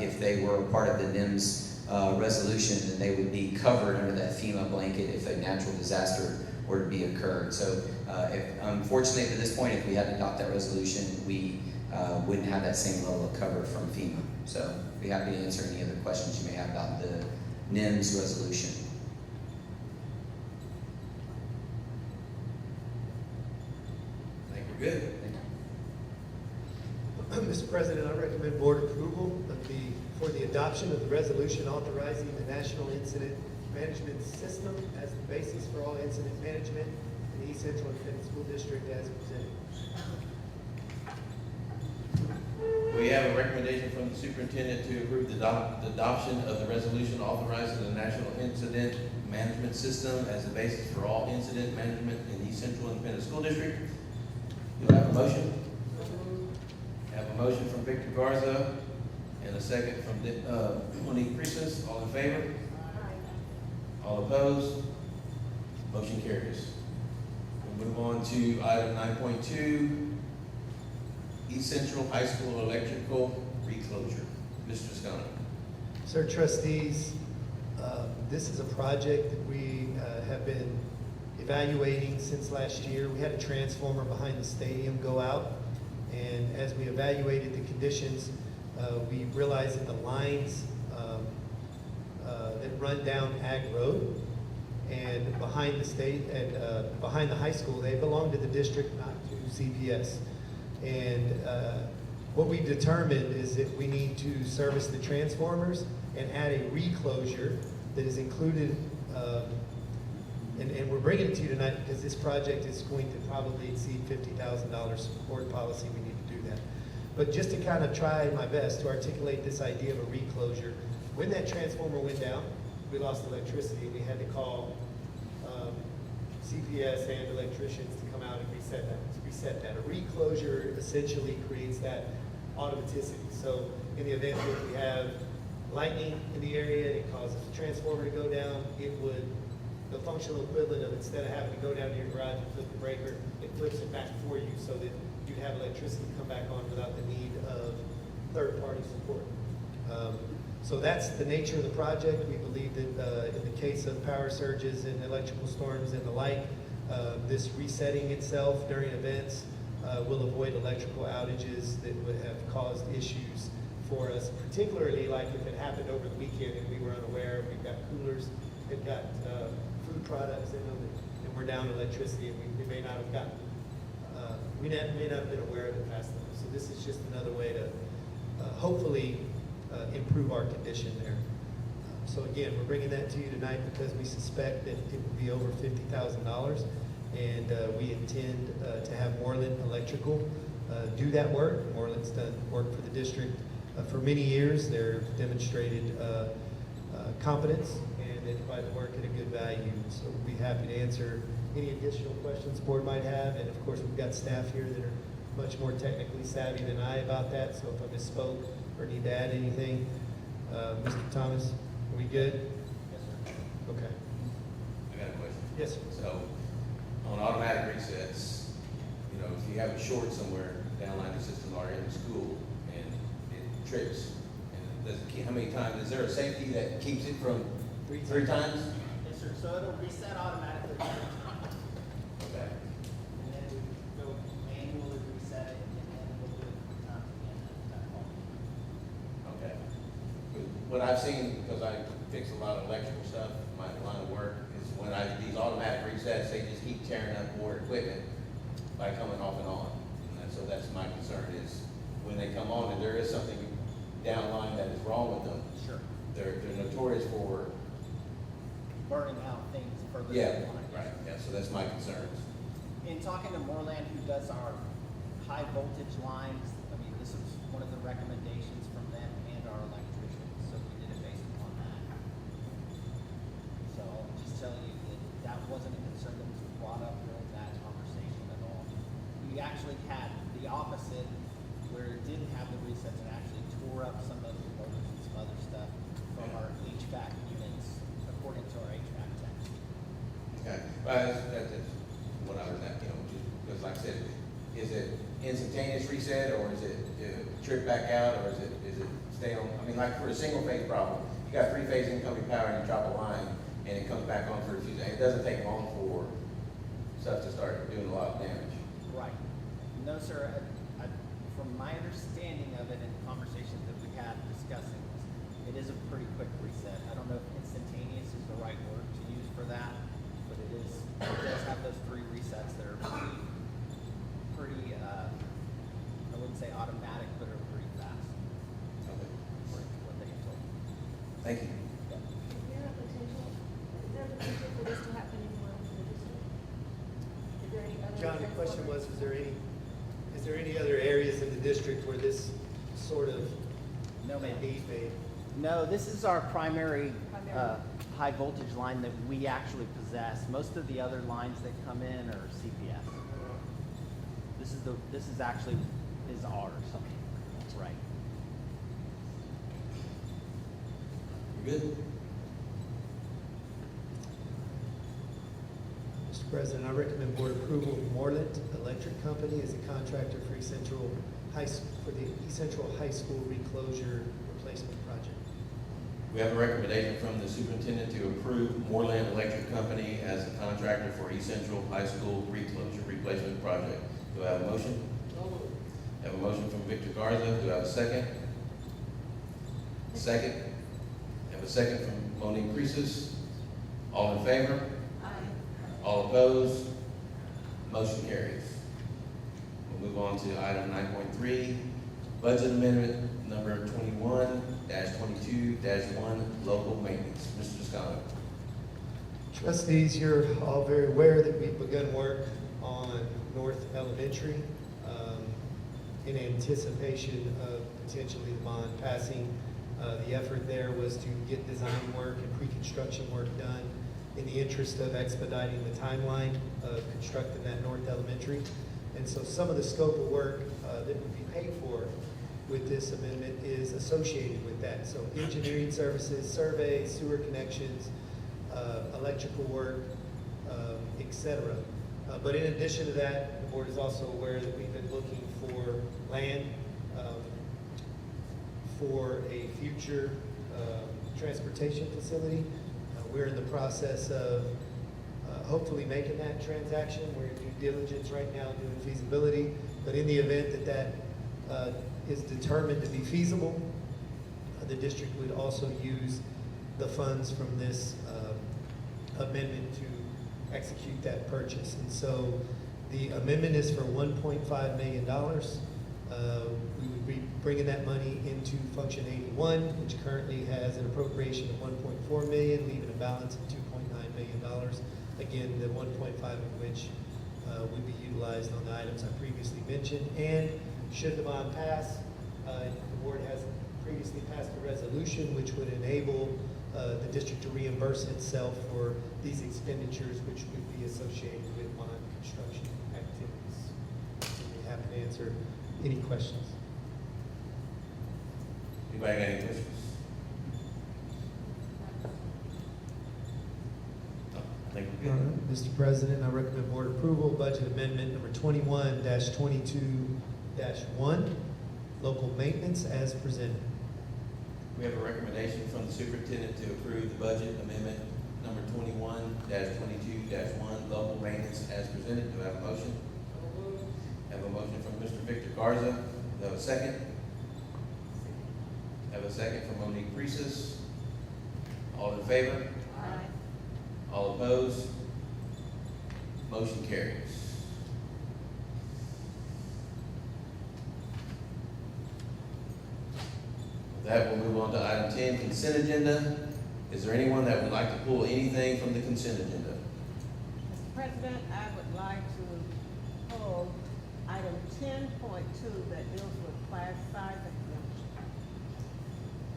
If they were part of the NIMS resolution, then they would be covered under that FEMA blanket if a natural disaster were to be occurred. So unfortunately at this point, if we had to adopt that resolution, we wouldn't have that same level of cover from FEMA. So I'd be happy to answer any other questions you may have about the NIMS resolution. I think we're good. Mr. President, I recommend board approval for the adoption of the resolution authorizing the National Incident Management System as the basis for all incident management in the East Central Independent School District as presented. We have a recommendation from the superintendent to approve the adoption of the resolution authorizing the National Incident Management System as the basis for all incident management in the East Central Independent School District. You'll have a motion. Have a motion from Victor Garza and a second from Monique Priestess. All in favor? All opposed? Motion carries. We'll move on to item 9.2, East Central High School electrical reclosure. Mr. Toscano. Sir, trustees, this is a project that we have been evaluating since last year. We had a transformer behind the stadium go out, and as we evaluated the conditions, we realized that the lines that run down Ag Road and behind the state and behind the high school, they belong to the district, not to CPS. And what we determined is that we need to service the transformers and add a reclosure that is included, and we're bringing it to you tonight because this project is going to probably exceed $50,000 support policy. We need to do that. But just to kind of try my best to articulate this idea of a reclosure, when that transformer went down, we lost electricity. We had to call CPS and electricians to come out and reset that. A reclosure essentially creates that automaticity. So in the event that we have lightning in the area, it causes the transformer to go down, it would, the functional equivalent of instead of having to go down to your garage and flip the breaker, it flips it back for you so that you'd have electricity come back on without the need of third-party support. So that's the nature of the project. We believe that in the case of power surges and electrical storms and the like, this resetting itself during events will avoid electrical outages that would have caused issues for us, particularly like if it happened over the weekend and we were unaware. We've got coolers, they've got food products in them, and we're down electricity, and we may not have gotten, we may not have been aware of it fast enough. So this is just another way to hopefully improve our condition there. So again, we're bringing that to you tonight because we suspect that it will be over $50,000, and we intend to have Moreland Electrical do that work. Moreland's done work for the district for many years. They're demonstrated competence, and they provide the work at a good value. So we'll be happy to answer any additional questions the board might have, and of course we've got staff here that are much more technically savvy than I about that, so if I misspoke or need to add anything, Mr. Thomas, are we good? Yes, sir. Okay. I got a question. Yes, sir. So, on automatic resets, you know, if you have a short somewhere, downlighting system or in the school, and it trips, and how many times, is there a safety that keeps it from three times? Yes, sir. So it'll reset automatically every time. Okay. And then we'll manually reset it, and then we'll do it 3 times again at that point. Okay. What I've seen, because I fix a lot of electrical stuff, my line of work, is when these automatic resets, they just keep tearing up more equipment by coming off and on. And so that's my concern is when they come on and there is something downline that is wrong with them, Sure. they're notorious for, Burning out things further yeah, down the line. right, yeah, so that's my concerns. In talking to Moreland, who does our high voltage lines, I mean, this was one of the recommendations from them and our electricians, so we did it based upon that. So I'll just tell you that that wasn't a concern that was brought up during that conversation at all. We actually had the opposite, where it didn't have the resets and actually tore up some of the motors and some other stuff from our HVAC units, according to our HVAC tech. Okay, well, that's what I was at, because like I said, is it instantaneous reset, or is it trip back out, or is it stay on? I mean, like for a single phase problem, you got 3-phase incoming power and you drop a line and it comes back on for a few days. It doesn't take long for stuff to start doing a lot of damage. Right. No, sir. From my understanding of it and conversations that we had discussing this, it is a pretty quick reset. I don't know if instantaneous is the right word to use for that, but it does have those 3 resets that are pretty I wouldn't say automatic, but are pretty fast. Okay. According to what they had told me. Thank you. Yeah. Is there a potential for this to happen anywhere else in the district? Is there any other? John, the question was, is there any other areas in the district where this sort of No, ma'am. need may? No, this is our primary high voltage line that we actually possess. Most of the other lines that come in are CPS. This is actually ours. Right. You good? Mr. President, I recommend board approval of Moreland Electric Company as a contractor for the East Central High School reclosure replacement project. We have a recommendation from the superintendent to approve Moreland Electric Company as a contractor for East Central High School reclosure replacement project. Do I have a motion? I have a motion from Victor Garza. Do I have a second? Second. I have a second from Monique Priestis. All in favor? Aye. All opposed? Motion carries. We'll move on to item 9.3, budget amendment number 21-22-1, local maintenance. Mr. Scott. Trustees, you're all very aware that we've begun work on North Elementary in anticipation of potentially the bond passing. The effort there was to get design work and pre-construction work done in the interest of expediting the timeline of constructing that North Elementary. And so some of the scope of work that would be paid for with this amendment is associated with that. So engineering services, survey, sewer connections, electrical work, et cetera. But in addition to that, the board is also aware that we've been looking for land for a future transportation facility. We're in the process of hopefully making that transaction. We're in due diligence right now doing feasibility. But in the event that that is determined to be feasible, the district would also use the funds from this amendment to execute that purchase. And so the amendment is for $1.5 million. We would be bringing that money into Function 81, which currently has an appropriation of $1.4 million, leaving a balance of $2.9 million. Again, the 1.5 of which would be utilized on the items I previously mentioned. And should the bond pass, the board has previously passed a resolution which would enable the district to reimburse itself for these expenditures which would be associated with bond construction activities. I'd be happy to answer any questions. Anybody got any questions? No, I think we're good. Mr. President, I recommend board approval of budget amendment number 21-22-1, local maintenance as presented. We have a recommendation from the superintendent to approve the budget amendment number 21-22-1, local maintenance as presented. Do I have a motion? Have a motion from Mr. Victor Garza. Do I have a second? Have a second from Monique Priestis. All in favor? Aye. All opposed? Motion carries. With that, we'll move on to item 10, consent agenda. Is there anyone that would like to pull anything from the consent agenda? Mr. President, I would like to pull item 10.2 that deals with class size exemption.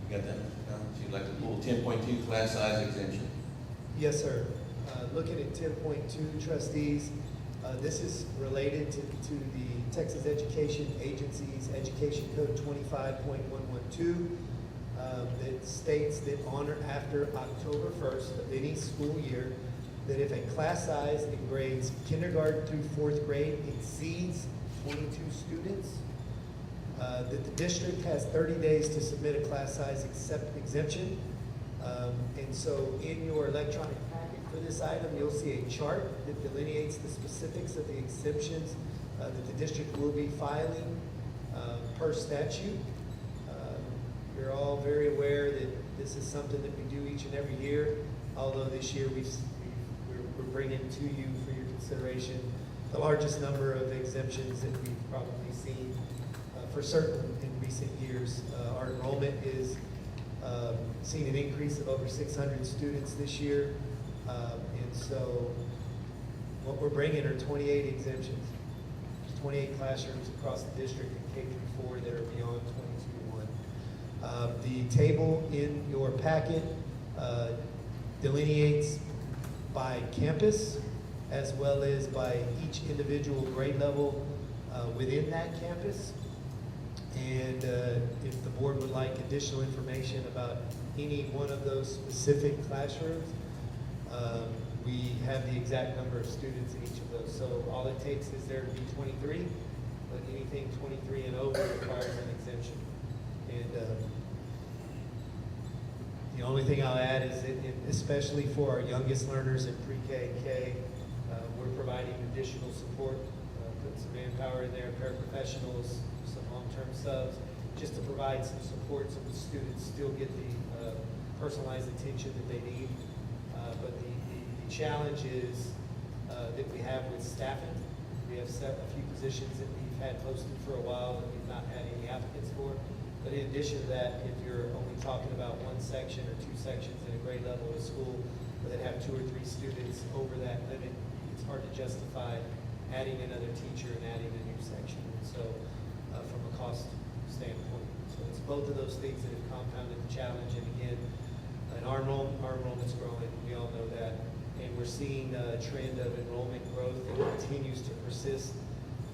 You got that, Mr. Collins? You'd like to pull 10.2 class size exemption? Yes, sir. Looking at 10.2, trustees, this is related to the Texas Education Agency's Education Code 25.112 that states that on or after October 1st of any school year, that if a class size in grades kindergarten through 4th grade exceeds 22 students, that the district has 30 days to submit a class size exemption. And so in your electronic packet for this item, you'll see a chart that delineates the specifics of the exemptions that the district will be filing per statute. You're all very aware that this is something that we do each and every year, although this year we're bringing to you for your consideration the largest number of exemptions that we've probably seen for certain in recent years. Our enrollment is seen an increase of over 600 students this year. And so what we're bringing are 28 exemptions, 28 classrooms across the district in K through 4 that are beyond 22-1. The table in your packet delineates by campus as well as by each individual grade level within that campus. And if the board would like additional information about any one of those specific classrooms, we have the exact number of students in each of those. So all it takes is there to be 23, but anything 23 and over requires an exemption. And the only thing I'll add is that especially for our youngest learners in pre-K and K, we're providing additional support, putting some manpower in there, paraprofessionals, some long-term subs, just to provide some support so the students still get the personalized attention that they need. But the challenge is that we have with staffing. We have a few positions that we've had posted for a while that we've not had any applicants for. But in addition to that, if you're only talking about one section or two sections in a grade level of school that have 2 or 3 students over that limit, it's hard to justify adding another teacher and adding a new section. So from a cost standpoint. So it's both of those things that have compounded the challenge. And again, our enrollment's growing, we all know that. And we're seeing a trend of enrollment growth that continues to persist.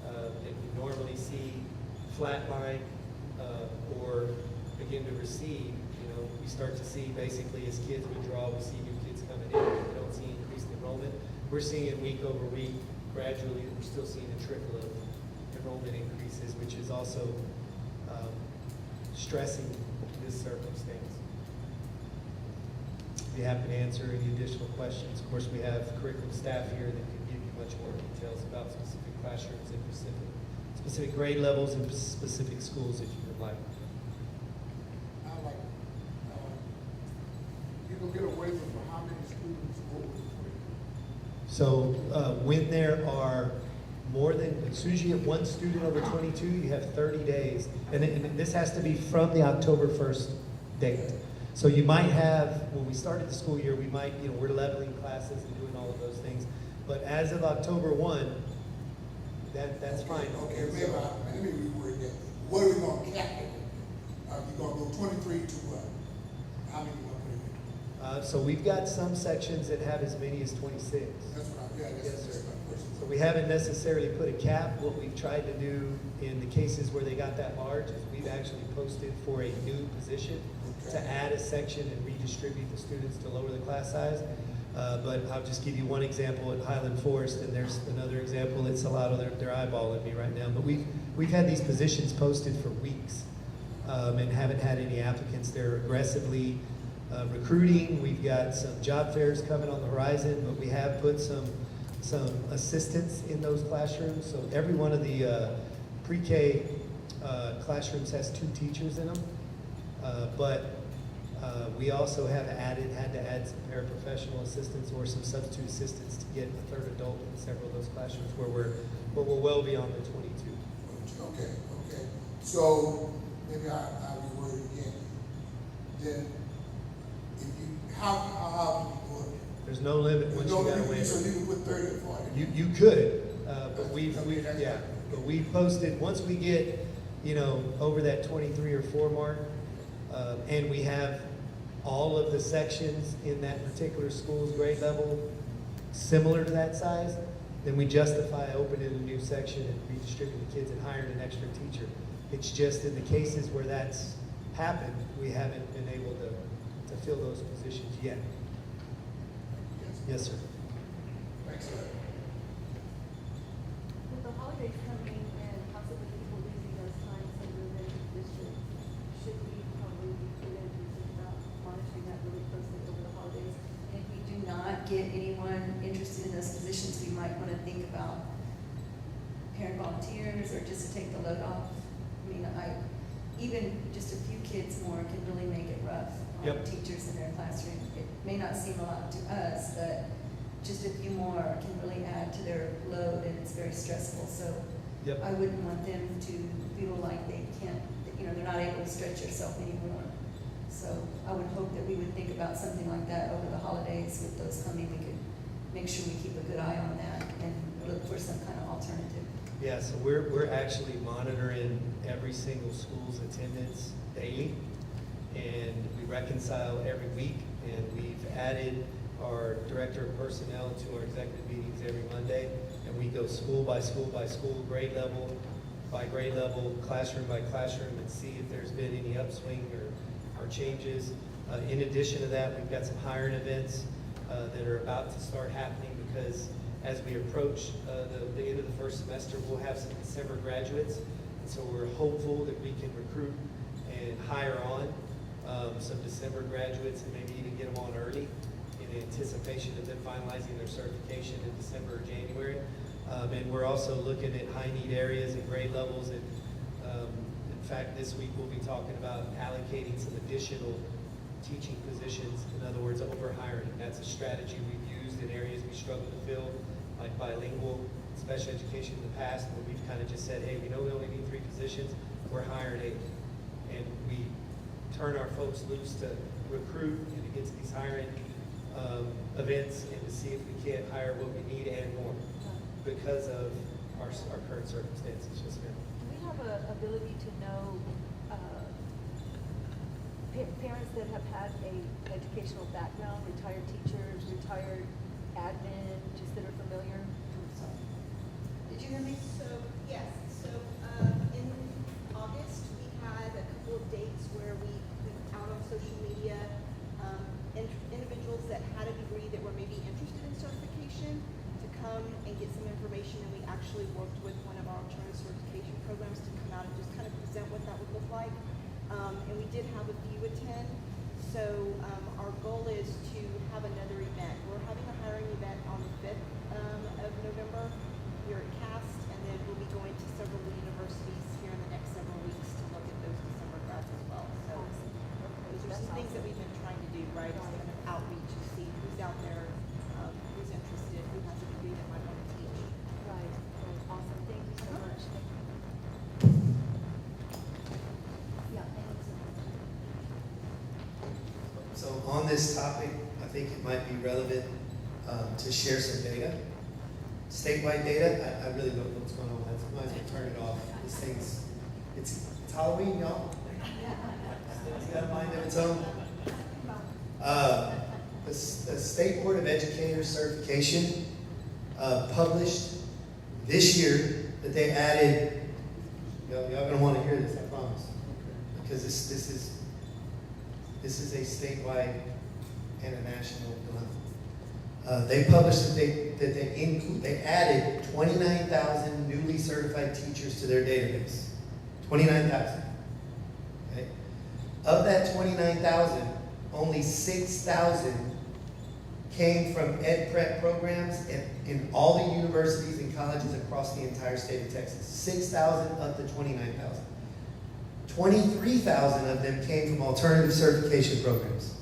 That we normally see flatline or begin to recede. You know, we start to see basically as kids withdraw, we see new kids coming in. We don't see increased enrollment. We're seeing week over week, gradually, we're still seeing a trickle of enrollment increases, which is also stressing this circumstance. Be happy to answer any additional questions. Of course, we have curriculum staff here that can give you much more details about specific classrooms and specific grade levels and specific schools if you would like. I like, you can get a waiver for how many students over 3? So when there are more than, as soon as you get one student over 22, you have 30 days. And this has to be from the October 1st date. So you might have, when we started the school year, we might, we're leveling classes and doing all of those things. But as of October 1, that's fine. Okay, maybe let me reword that. What are we going to cap it? Are we going to go 23 to what? How many are we going to put in? So we've got some sections that have as many as 26. That's what Yes, sir. my question. So we haven't necessarily put a cap. What we've tried to do in the cases where they got that large is we've actually posted for a new position to add a section and redistribute the students to lower the class size. But I'll just give you one example at Highland Forest, and there's another example at Salado. They're eyeballing me right now. But we've had these positions posted for weeks. and haven't had any applicants. They're aggressively recruiting. We've got some job fairs coming on the horizon, but we have put some assistants in those classrooms. So every one of the pre-K classrooms has 2 teachers in them, but we also have had to add some paraprofessional assistants or some substitute assistants to get a 3rd adult in several of those classrooms where we're well beyond the 22. Okay. So maybe I'll be worded again. Then, if you, how do you do it? There's no limit once you got a win. So you can put 30 or 40? You could, but we posted, once we get, over that 23 or 4 mark, and we have all of the sections in that particular school's grade level similar to that size, then we justify opening a new section and redistributing the kids and hiring an extra teacher. It's just in the cases where that's happened, we haven't been able to fill those positions yet. Yes, sir. Thanks, sir. With the holidays coming and possibly people losing those times in the elementary district, should we probably be prudent and think about monitoring that really closely over the holidays? And if we do not get anyone interested in those positions, we might want to think about parent volunteers or just to take the load off. I mean, even just a few kids more can really make it rough on teachers in their classroom. It may not seem a lot to us, but just a few more can really add to their load, and it's very stressful. So I wouldn't want them to feel like they can't, they're not able to stretch themselves anymore. So I would hope that we would think about something like that over the holidays with those coming. We could make sure we keep a good eye on that and look for some kind of alternative. Yeah, so we're actually monitoring every single school's attendance daily, and we reconcile every week, and we've added our director of personnel to our executive meetings every Monday, and we go school by school by school, grade level by grade level, classroom by classroom, and see if there's been any upswing or changes. In addition to that, we've got some hiring events that are about to start happening, because as we approach the end of the first semester, we'll have some December graduates. And so we're hopeful that we can recruit and hire on some December graduates and maybe even get them on early in anticipation of them finalizing their certification in December or January. And we're also looking at high need areas and grade levels. And in fact, this week we'll be talking about allocating some additional teaching positions. In other words, over hiring. That's a strategy we've used in areas we struggle to fill, like bilingual, special education in the past, where we've kind of just said, hey, we know we only need 3 positions, we're hiring 8. And we turn our folks loose to recruit and to get to these hiring events and to see if we can't hire what we need and more because of our current circumstances. Yes, ma'am. Do we have an ability to know parents that have had a educational background, retired teachers, retired admin, just that are familiar? Did you hear me? So, yes, in August, we had a couple of dates where we put out on social media individuals that had a degree that were maybe interested in certification to come and get some information, and we actually worked with one of our alternative certification programs to come out and just kind of present what that would look like. And we did have a few attend, so our goal is to have another event. We're having a hiring event on the 5th of November here at CAST, and then we'll be going to several universities here in the next several weeks to look at those December grads as well. So those are some things that we've been trying to do, right? Just kind of outreach to see who's out there, who's interested, who has a degree that might want to teach. Right. Awesome. Thank you so much. So on this topic, I think it might be relevant to share some data. Statewide data, I really don't know what's going on. I might as well turn it off. This thing's, it's Halloween, y'all. It's got a mind of its own. The State Board of Educators certification published this year that they added, y'all gonna want to hear this, I promise, because this is a statewide and a national dilemma. They published that they added 29,000 newly certified teachers to their database. 29,000. Okay? Of that 29,000, only 6,000 came from ed prep programs in all the universities and colleges across the entire state of Texas. 6,000 of the 29,000. 23,000 of them came from alternative certification programs.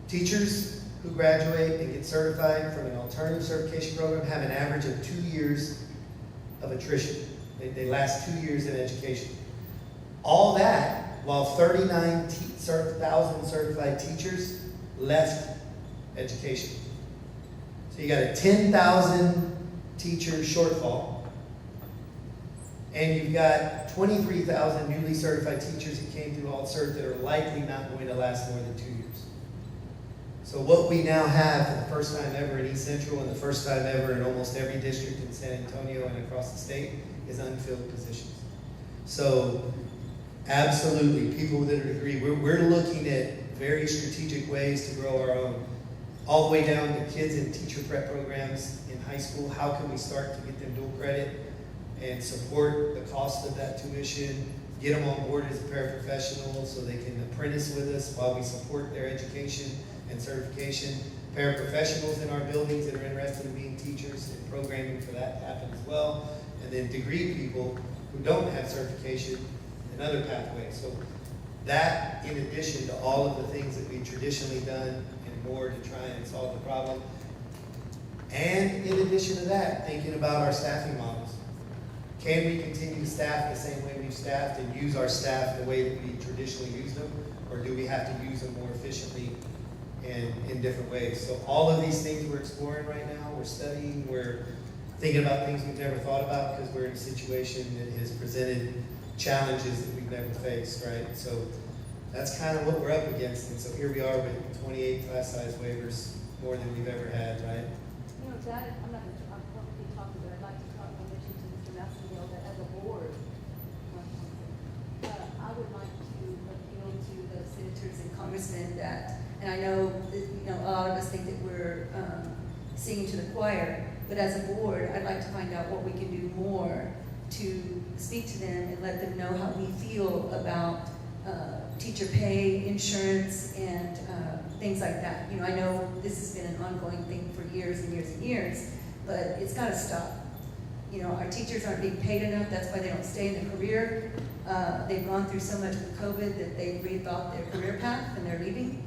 Teachers who graduate and get certified from an alternative certification program have an average of 2 years of attrition. They last 2 years in education. All that while 39,000 certified teachers left education. So you got a 10,000 teacher shortfall, and you've got 23,000 newly certified teachers that came through alt-cert that are likely not going to last more than 2 years. So what we now have for the first time ever in East Central and the first time ever in almost every district in San Antonio and across the state is unfilled positions. So absolutely, people that agree, we're looking at very strategic ways to grow our own, all the way down to kids in teacher prep programs in high school. How can we start to get them dual credit and support the cost of that tuition, get them on board as a paraprofessional so they can apprentice with us while we support their education and certification. Paraprofessionals in our buildings that are interested in being teachers and programming for that to happen as well. And then degree people who don't have certification and other pathways. So that, in addition to all of the things that we've traditionally done and more to try and solve the problem. And in addition to that, thinking about our staffing models. Can we continue to staff the same way we've staffed and use our staff the way that we traditionally use them? Or do we have to use them more efficiently and in different ways? So all of these things we're exploring right now, we're studying, we're thinking about things we've never thought about because we're in a situation that has presented challenges that we've never faced, right? So that's kind of what we're up against. And so here we are with 28 class size waivers, more than we've ever had, right? You know, Dad, I'm not going to be talking, but I'd like to mention to Mr. Massengill that as a board, I would like to appeal to the senators and congressmen that, and I know that, you know, a lot of us think that we're singing to the choir, but as a board, I'd like to find out what we can do more to speak to them and let them know how we feel about teacher pay, insurance, and things like that. You know, I know this has been an ongoing thing for years and years and years, but it's got to stop. You know, our teachers aren't being paid enough. That's why they don't stay in their career. They've gone through so much with COVID that they've rethought their career path and they're leaving.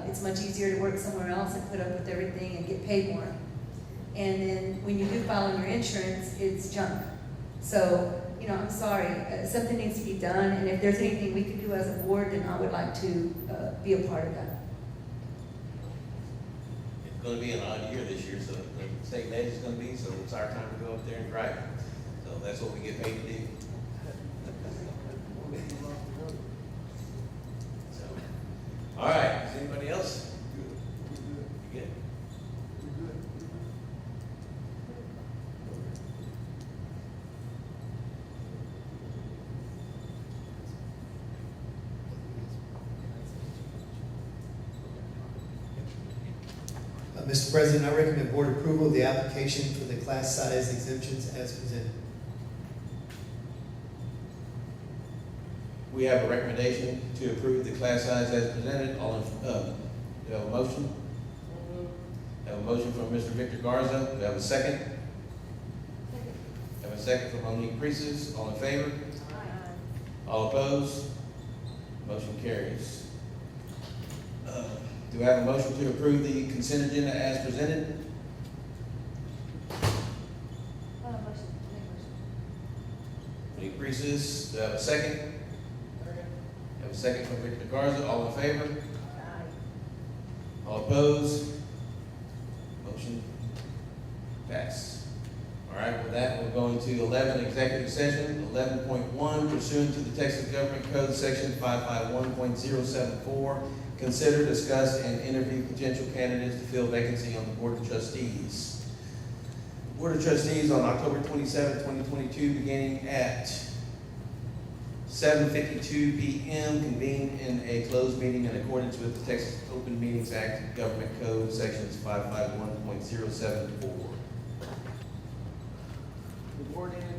It's much easier to work somewhere else and put up with everything and get paid more. And then when you do file on your insurance, it's junk. So, you know, I'm sorry, something needs to be done, and if there's anything we can do as a board, then I would like to be a part of that. It's going to be an odd year this year, so the state leg is going to be, so it's our time to go up there and drive. So that's what we get paid to do. So, all right, is anybody else? You good? Mr. President, I recommend board approval of the application for the class size exemptions as presented. We have a recommendation to approve the class size as presented. All in, do you have a motion? We have a motion from Mr. Victor Garza. Do you have a second? Have a second from Monique Priestes. All in favor? All opposed? Motion carries. Do I have a motion to approve the consent agenda as presented? Monique Priestes. Do I have a second? Have a second from Victor Garza. All in favor? All opposed? Motion passed. All right, with that, we're going to 11, executive session. 11.1, pursuant to the Texas Government Code, section 551.074, consider, discuss, and interview potential candidates to fill vacancy on the Board of Trustees. The Board of Trustees on October 27, 2022, beginning at 7:52 p.m., convened in a closed meeting in accordance with the Texas Open Meetings Act, Government Code, sections 551.074. The board entered